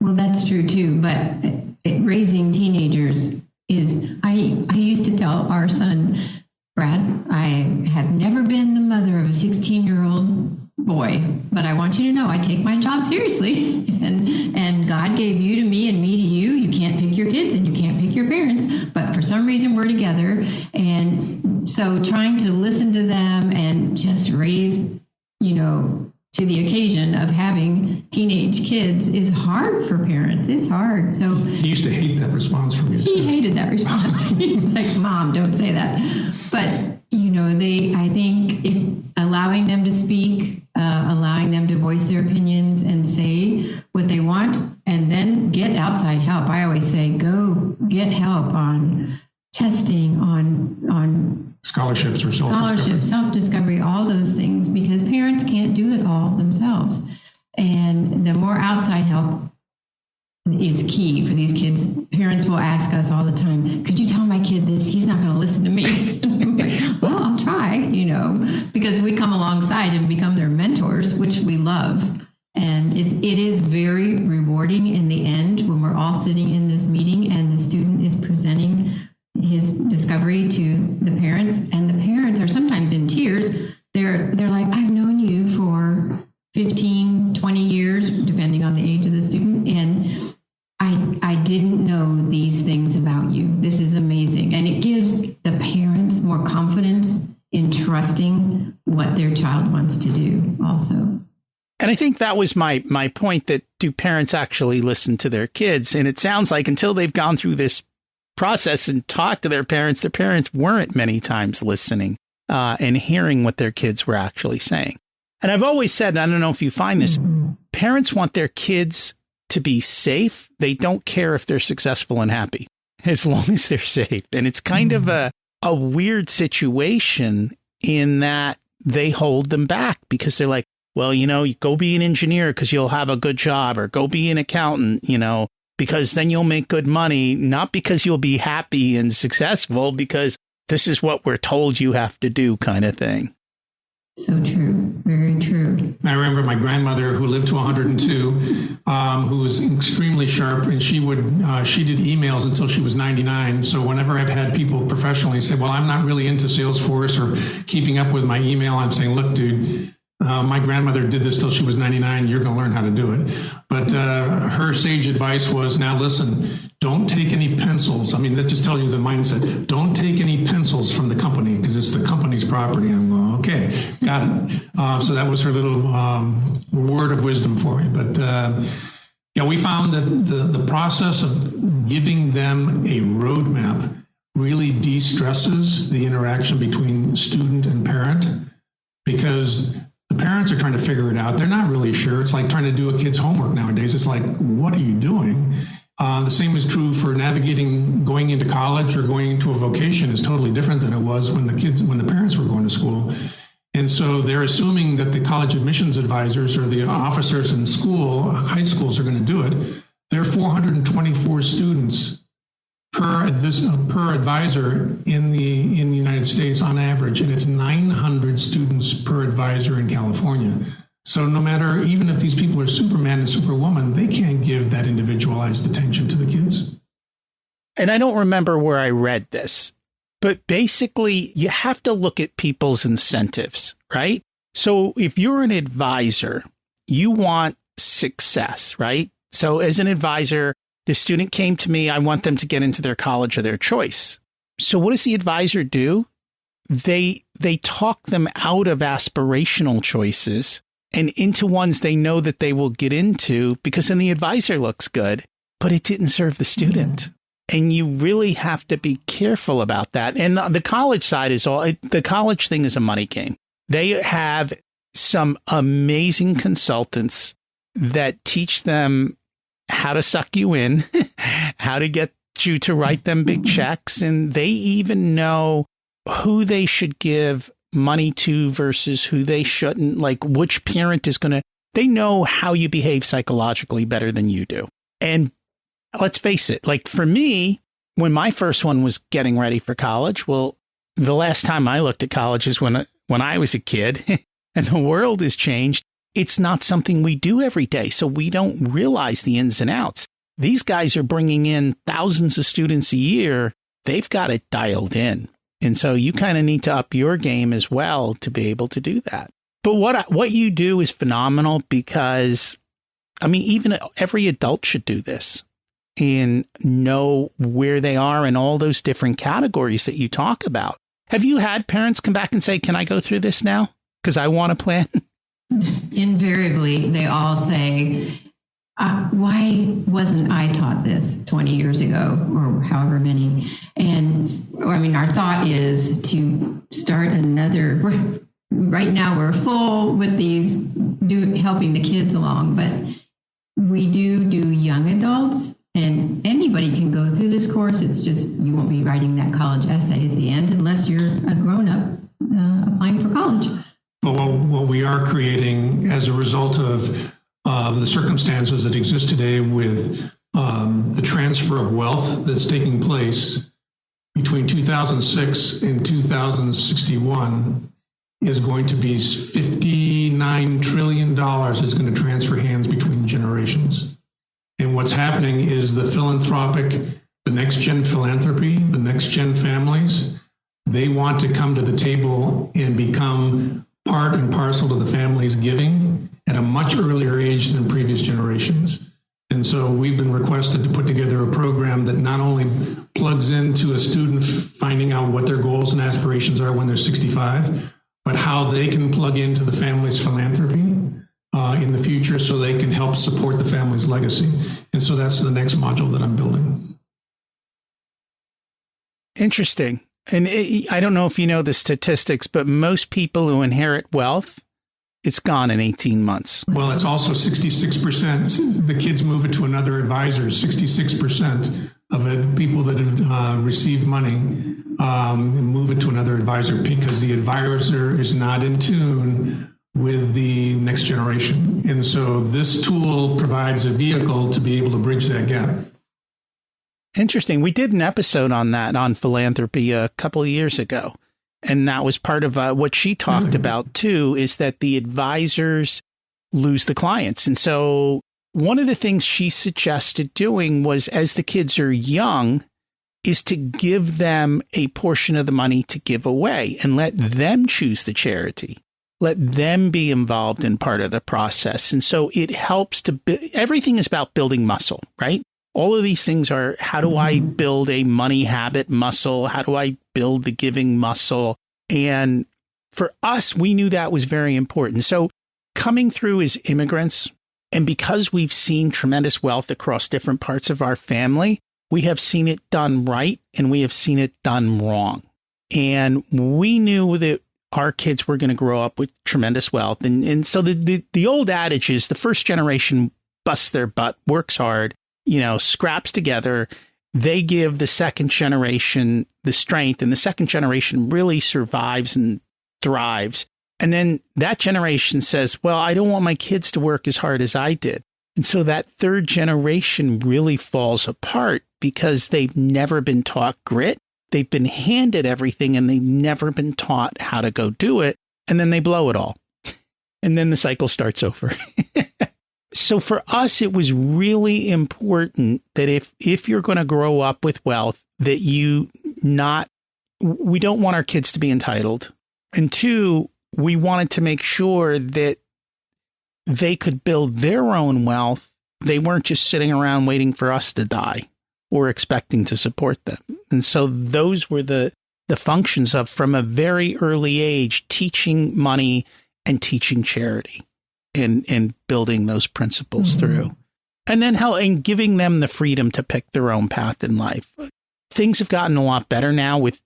Well, that's true too. But raising teenagers is, I used to tell our son, Brad, I have never been the mother of a 16-year-old boy, but I want you to know I take my job seriously, and God gave you to me and me to you. You can't pick your kids and you can't pick your parents, but for some reason we're together. And so trying to listen to them and just raise, to the occasion of having teenage kids is hard for parents. It's hard. So he used to hate that response from you. He hated that response. He's like, Mom, don't say that. But, I think if allowing them to speak, allowing them to voice their opinions and say what they want, and then get outside help. I always say, go get help on testing, on scholarships or self-discovery, all those things, because parents can't do it all themselves. And the more outside help is key for these kids. Parents will ask us all the time, could you tell my kid this? He's not going to listen to me. And I'm like, well, I'll try, because we come alongside and become their mentors, which we love. And it is very rewarding in the end when we're all sitting in this meeting and the student is presenting his discovery to the parents, and the parents are sometimes in tears. They're like, I've known you for 15, 20 years, depending on the age of the student, and I didn't know these things about you. This is amazing. And it gives the parents more confidence in trusting what their child wants to do also. And I think that was my point, that do parents actually listen to their kids? And it sounds like until they've gone through this process and talked to their parents weren't many times listening and hearing what their kids were actually saying. And I've always said, and I don't know if you find this, parents want their kids to be safe. They don't care if they're successful and happy, as long as they're safe. And it's kind of a weird situation in that they hold them back because they're like, well, you know, you go be an engineer because you'll have a good job, or go be an accountant, you know, because then you'll make good money, not because you'll be happy and successful, because this is what we're told you have to do, kind of thing. So true. Very true. I remember my grandmother, who lived to 102, who was extremely sharp, and she did emails until she was 99. So whenever I've had people professionally say, well, I'm not really into Salesforce or keeping up with my email, I'm saying, look, dude, my grandmother did this till she was 99. You're going to learn how to do it. But her sage advice was, now listen, don't take any pencils. I mean, that just tells you the mindset. Don't take any pencils from the company because it's the company's property. I'm going, okay, got it. So that was her little word of wisdom for me. But yeah, we found that the process of giving them a roadmap really de-stresses the interaction between student and parent, because the parents are trying to figure it out. They're not really sure. It's like trying to do a kid's homework nowadays. It's like, what are you doing? The same is true for navigating going into college or going into a vocation is totally different than it was when the parents were going to school. And so they're assuming that the college admissions advisors or the officers in school, high schools, are going to do it. There are 424 students per advisor in the United States on average, and it's 900 students per advisor in California. So no matter, even if these people are Superman and Superwoman, they can't give that individualized attention to the kids. And I don't remember where I read this, but basically you have to look at people's incentives, right? So if you're an advisor, you want success, right? So as an advisor, the student came to me, I want them to get into their college of their choice. So what does the advisor do? They talk them out of aspirational choices and into ones they know that they will get into, because then the advisor looks good, but it didn't serve the student. And you really have to be careful about that. And the college side the college thing is a money game. They have some amazing consultants that teach them how to suck you in, how to get you to write them big checks. And they even know who they should give money to versus who they shouldn't, like which parent is going to, they know how you behave psychologically better than you do. And let's face it, like for me, when my first one was getting ready for college, well, the last time I looked at college is when I was a kid and the world has changed. It's not something we do every day, so we don't realize the ins and outs. These guys are bringing in thousands of students a year. They've got it dialed in. And so you kind of need to up your game as well to be able to do that. But what you do is phenomenal, because, I mean, even every adult should do this and know where they are in all those different categories that you talk about. Have you had parents come back and say, can I go through this now? Because I want a plan. Invariably, they all say, why wasn't I taught this 20 years ago or however many? And I mean, our thought is to start another. Right now, we're full with these helping the kids along, but we do young adults, and anybody can go through this course. It's just you won't be writing that college essay at the end unless you're a grown-up applying for college. Well, what we are creating as a result of the circumstances that exist today with the transfer of wealth that's taking place between 2006 and 2061 is going to be $59 trillion is going to transfer hands between generations. And what's happening is the philanthropic, the next gen philanthropy, the next gen families, they want to come to the table and become part and parcel to the family's giving at a much earlier age than previous generations. And so we've been requested to put together a program that not only plugs into a student finding out what their goals and aspirations are when they're 65, but how they can plug into the family's philanthropy in the future so they can help support the family's legacy. And so that's the next module that I'm building. Interesting. And I don't know if you know the statistics, but most people who inherit wealth, it's gone in 18 months. Well, it's also 66%. The kids move it to another advisor. 66% of it, people that have received money move it to another advisor because the advisor is not in tune with the next generation. And so this tool provides a vehicle to be able to bridge that gap. Interesting. We did an episode on that, on philanthropy, a couple of years ago. And that was part of what she talked about, too, is that the advisors lose the clients. And so one of the things she suggested doing was, as the kids are young, is to give them a portion of the money to give away and let them choose the charity. Let them be involved in part of the process. And so it helps to everything is about building muscle, right? All of these things are, how do I build a money habit muscle? How do I build the giving muscle? And for us, we knew that was very important. So coming through as immigrants, and because we've seen tremendous wealth across different parts of our family, we have seen it done right and we have seen it done wrong. And we knew that our kids were going to grow up with tremendous wealth. And so the old adage is the first generation busts their butt, works hard, scraps together. They give the second generation the strength, and the second generation really survives and thrives. And then that generation says, well, I don't want my kids to work as hard as I did. And so that third generation really falls apart because they've never been taught grit. They've been handed everything and they've never been taught how to go do it. And then they blow it all. And then the cycle starts over. So for us, it was really important that if you're going to grow up with wealth, that we don't want our kids to be entitled. And two, we wanted to make sure that they could build their own wealth. They weren't just sitting around waiting for us to die or expecting to support them. And so those were the functions of, from a very early age, teaching money and teaching charity and building those principles through. And then giving them the freedom to pick their own path in life. Things have gotten a lot better now with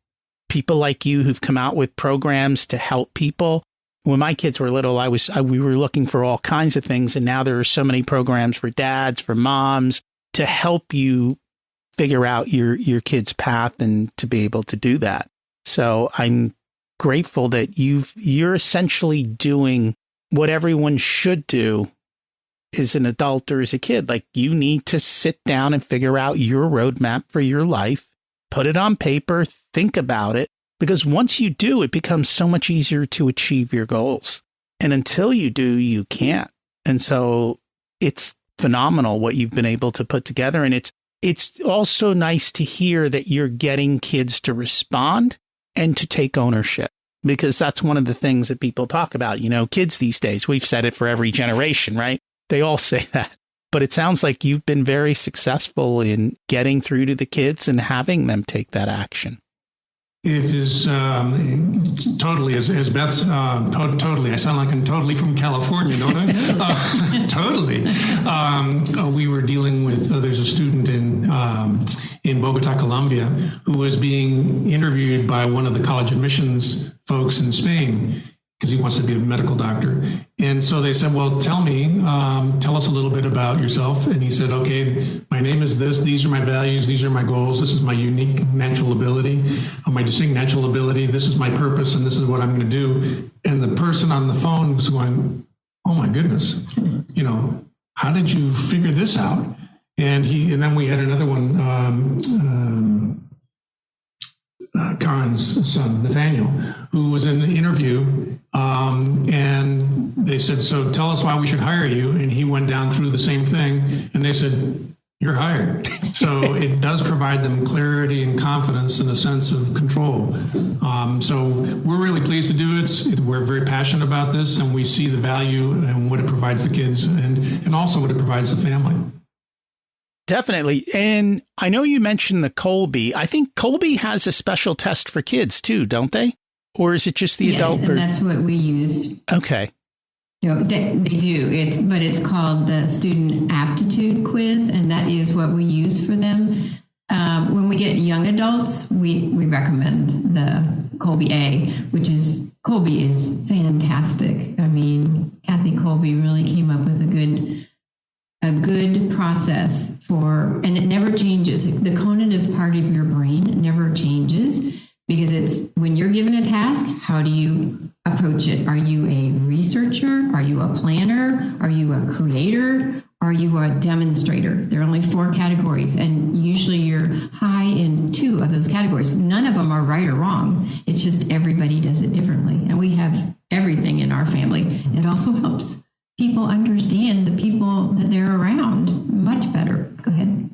people like you who've come out with programs to help people. When my kids were little, we were looking for all kinds of things. And now there are so many programs for dads, for moms, to help you figure out your kid's path and to be able to do that. So I'm grateful that you're essentially doing what everyone should do as an adult or as a kid. Like, you need to sit down and figure out your roadmap for your life, put it on paper, think about it, because once you do, it becomes so much easier to achieve your goals. And until you do, you can't. And so it's phenomenal what you've been able to put together. And it's also nice to hear that you're getting kids to respond and to take ownership, because that's one of the things that people talk about. Kids these days, we've said it for every generation, right? They all say that. But it sounds like you've been very successful in getting through to the kids and having them take that action. It is totally, as Beth's, totally. I sound like I'm totally from California, don't I? Totally. We were dealing with, there's a student in Bogota, Colombia, who was being interviewed by one of the college admissions folks in Spain, because he wants to be a medical doctor. And so they said, well, tell us a little bit about yourself. And he said, okay, my name is this, these are my values, these are my goals, this is my unique natural ability, my distinct natural ability, this is my purpose, and this is what I'm going to do. And the person on the phone was going, oh my goodness, how did you figure this out? And then we had another one, Karen's son, Nathaniel, who was in the interview, and they said, so tell us why we should hire you. And he went down through the same thing, and they said, you're hired. So it does provide them clarity and confidence and a sense of control. So we're really pleased to do it. We're very passionate about this, and we see the value and what it provides the kids and also what it provides the family. Definitely. And I know you mentioned the Colby. I think Colby has a special test for kids too, don't they? Or is it just the adult version? Yes, and that's what we use. Okay. They do. It's called the Student Aptitude Quiz, and that is what we use for them. When we get young adults, we recommend the Colby A, Colby is fantastic. I mean, you're given a task, how do you approach it? Are you a researcher? Are you a planner? Are you a creator? Are you a demonstrator? There are only 4 categories, and usually you're high in 2 of those categories. None of them are right or wrong. It's just everybody does it differently, and we have everything in our family. It also helps people understand the people that they're around much better. Go ahead.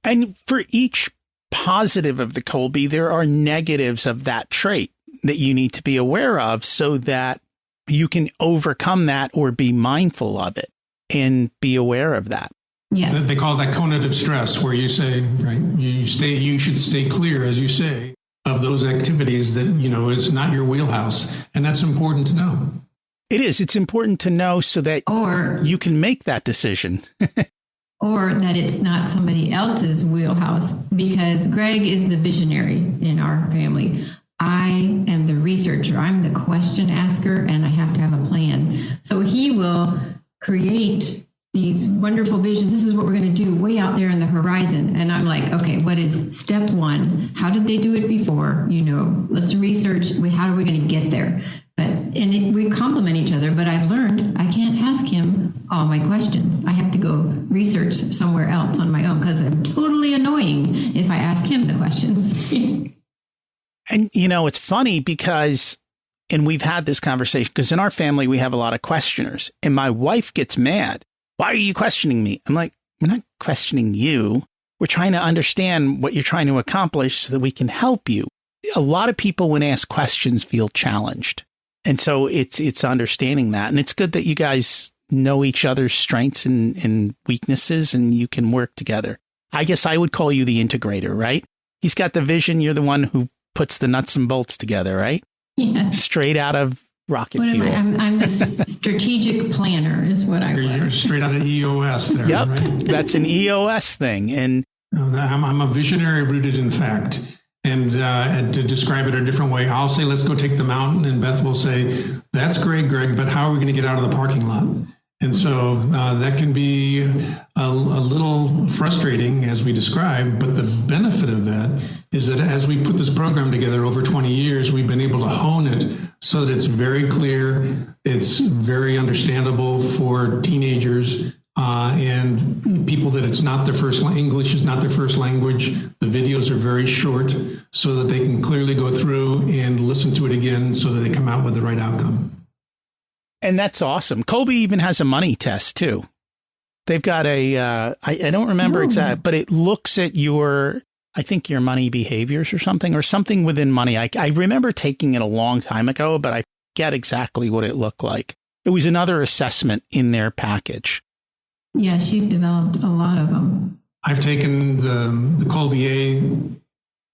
And for each positive of the Kolbe, there are negatives of that trait that you need to be aware of so that you can overcome that or be mindful of it and be aware of that. Yes. They call that conative stress, where you say, right, you should stay clear, as you say, of those activities that, is not your wheelhouse. And that's important to know. It is. It's important to know so that you can make that decision. Or that it's not somebody else's wheelhouse, because Greg is the visionary in our family. I am the researcher. I'm the question asker, and I have to have a plan. So he will create these wonderful visions. This is what we're going to do way out there in the horizon. And I'm like, okay, what is step 1? How did they do it before? Let's research. How are we going to get there? We complement each other, but I've learned I can't ask him all my questions. I have to go research somewhere else on my own, because I'm totally annoying if I ask him the questions. And, it's funny because, and we've had this conversation, because in our family, we have a lot of questioners, and my wife gets mad. Why are you questioning me? I'm like, we're not questioning you. We're trying to understand what you're trying to accomplish so that we can help you. A lot of people, when asked questions, feel challenged. And so it's understanding that. And it's good that you guys know each other's strengths and weaknesses, and you can work together. I guess I would call you the integrator, right? He's got the vision. You're the one who puts the nuts and bolts together, right? Yeah. Straight out of rocket fuel. I'm the strategic planner is what I was. You're straight out of EOS there, yep. Right? That's an EOS thing. And I'm a visionary rooted in fact. And to describe it a different way, I'll say, let's go take the mountain. And Beth will say, that's great, Greg, but how are we going to get out of the parking lot? And so that can be a little frustrating, as we described. But the benefit of that is that as we put this program together over 20 years, we've been able to hone it so that it's very clear, it's very understandable for teenagers, and people that it's not their first English is not their first language. The videos are very short so that they can clearly go through and listen to it again so that they come out with the right outcome. And that's awesome. Kolbe even has a money test too. They've got I don't remember exact, but it looks at I think your money behaviors or something within money. I remember taking it a long time ago, but I forget exactly what it looked like. It was another assessment in their package. Yeah, she's developed a lot of them. I've taken the Kolbe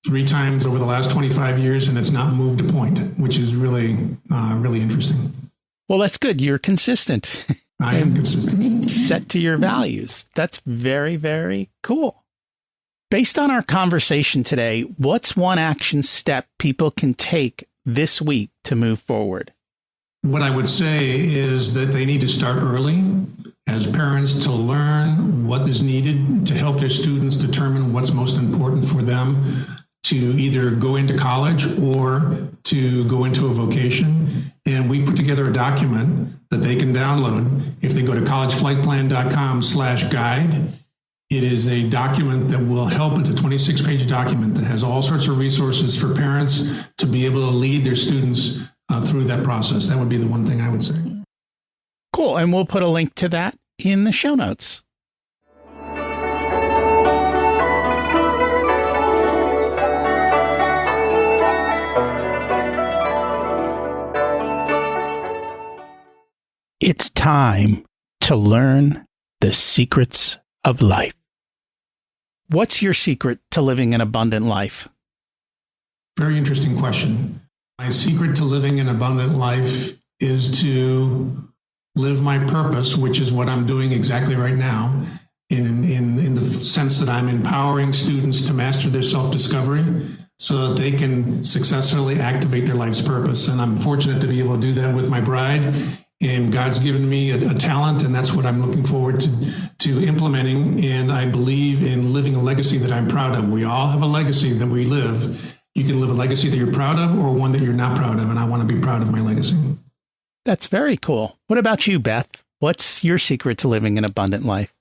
3 times over the last 25 years, and it's not moved a point, which is really, really interesting. Well, that's good. You're consistent. I am consistent. Set to your values. That's very, very cool. Based on our conversation today, what's one action step people can take this week to move forward? What I would say is that they need to start early as parents to learn what is needed to help their students determine what's most important for them to either go into college or to go into a vocation. And we put together a document that they can download. If they go to collegeflightplan.com/guide, it is a document that will help. It's a 26-page document that has all sorts of resources for parents to be able to lead their students through that process. That would be the one thing I would say. Cool. And we'll put a link to that in the show notes. It's time to learn the secrets of life. What's your secret to living an abundant life? Very interesting question. My secret to living an abundant life is to live my purpose, which is what I'm doing exactly right now, in the sense that I'm empowering students to master their self-discovery so that they can successfully activate their life's purpose. And I'm fortunate to be able to do that with my bride. And God's given me a talent, and that's what I'm looking forward to implementing. And I believe in living a legacy that I'm proud of. We all have a legacy that we live, You can live a legacy that you're proud of or one that you're not proud of, and I want to be proud of my legacy. That's very cool. What about you, Beth? What's your secret to living an abundant life?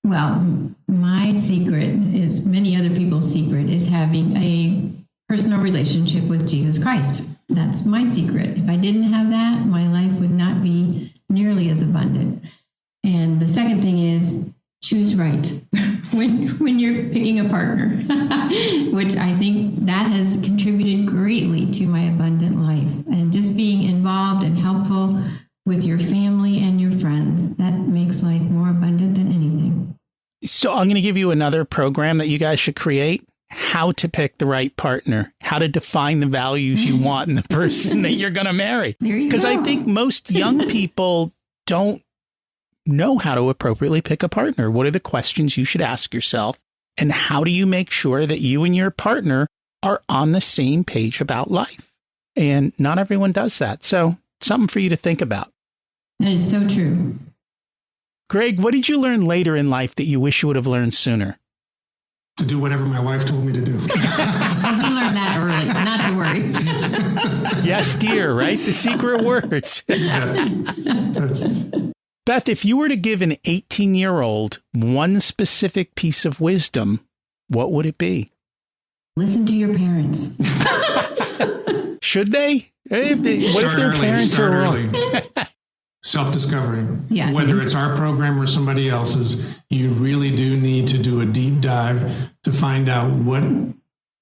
Well, my secret is many other people's secret is having a personal relationship with Jesus Christ. That's my secret. If I didn't have that, my life would not be nearly as abundant. And the second thing is choose right when you're picking a partner, which I think that has contributed greatly to my abundant life. And just being involved and helpful with your family and your friends, that makes life more abundant than anything. So I'm going to give you another program that you guys should create. How to pick the right partner, how to define the values you want in the person that you're going to marry. Because I think most young people don't know how to appropriately pick a partner. What are the questions you should ask yourself? And how do you make sure that you and your partner are on the same page about life? And not everyone does that. So something for you to think about. That is so true. Greg, what did you learn later in life that you wish you would have learned sooner? To do whatever my wife told me to do. We learned that early, not to worry. Yes, dear, right? The secret words. Beth, if you were to give an 18-year-old one specific piece of wisdom, what would it be? Listen to your parents. Should they? What if their parents are wrong? Self-discovery. Yeah. Whether it's our program or somebody else's, you really do need to do a deep dive to find out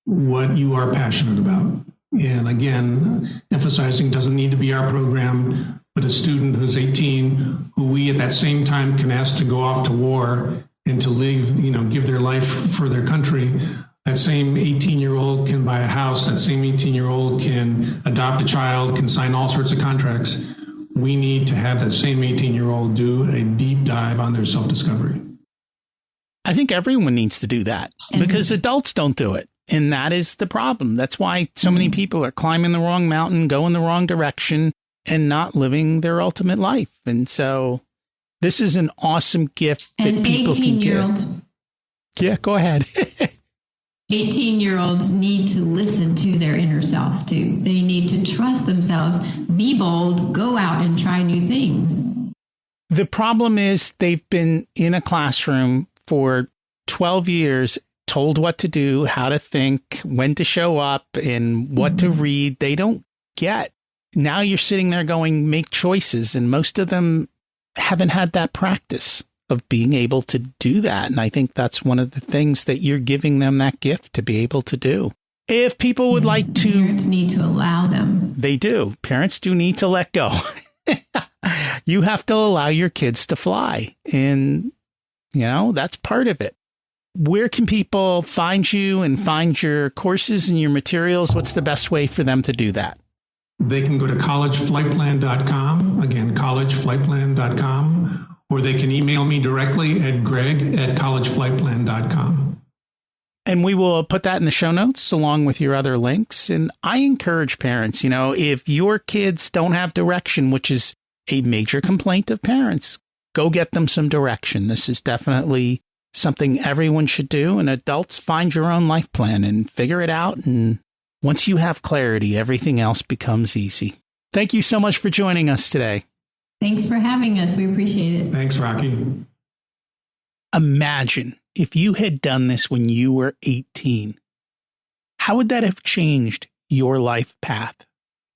what you are passionate about. And again, emphasizing doesn't need to be our program, but a student who's 18, who we at that same time can ask to go off to war and to live, give their life for their country. That same 18-year-old can buy a house. That same 18-year-old can adopt a child, can sign all sorts of contracts. We need to have that same 18-year-old do a deep dive on their self-discovery. I think everyone needs to do that because adults don't do it. And that is the problem. That's why so many people are climbing the wrong mountain, going the wrong direction, and not living their ultimate life. And so this is an awesome gift that people can get. Yeah, go ahead. 18-year-olds need to listen to their inner self, too. They need to trust themselves, be bold, go out and try new things. The problem is they've been in a classroom for 12 years, told what to do, how to think, when to show up, and what to read. They don't get. Now you're sitting there going, make choices, and most of them haven't had that practice of being able to do that. And I think that's one of the things that you're giving them that gift to be able to do. If people would like to... Parents need to allow them. They do. Parents do need to let go. You have to allow your kids to fly. And, that's part of it. Where can people find you and find your courses and your materials? What's the best way for them to do that? They can go to collegeflightplan.com. Again, collegeflightplan.com. Or they can email me directly at greg@collegeflightplan.com. And we will put that in the show notes along with your other links. And I encourage parents, if your kids don't have direction, which is a major complaint of parents, go get them some direction. This is definitely something everyone should do. And adults, find your own life plan and figure it out. And once you have clarity, everything else becomes easy. Thank you so much for joining us today. Thanks for having us. We appreciate it. Thanks, Rocky. Imagine if you had done this when you were 18. How would that have changed your life path?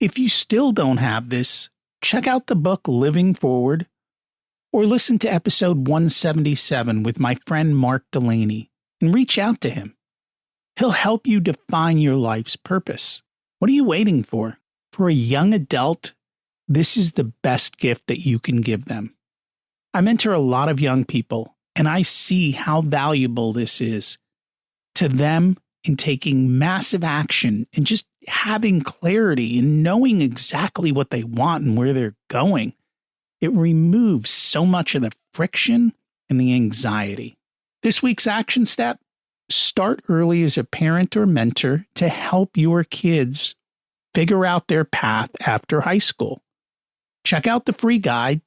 If you still don't have this, check out the book Living Forward or listen to episode 177 with my friend Mark Delaney and reach out to him. He'll help you define your life's purpose. What are you waiting for? For a young adult, this is the best gift that you can give them. I mentor a lot of young people, and I see how valuable this is to them in taking massive action and just having clarity and knowing exactly what they want and where they're going. It removes so much of the friction and the anxiety. This week's action step: start early as a parent or mentor to help your kids figure out their path after high school. Check out the free guide.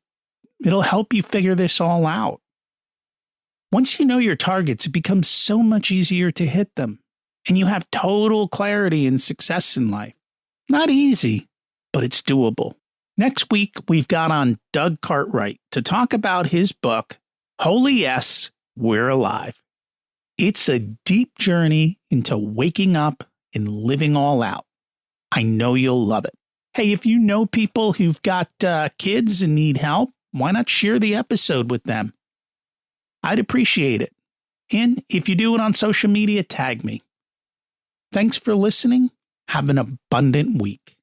It'll help you figure this all out. Once you know your targets, it becomes so much easier to hit them. and you have total clarity and success in life. Not easy, but it's doable. Next week, we've got on Doug Cartwright to talk about his book, Holy Yes, We're Alive. It's a deep journey into waking up and living all out. I know you'll love it. Hey, if you know people who've got kids and need help, why not share the episode with them? I'd appreciate it. And if you do it on social media, tag me. Thanks for listening. Have an abundant week.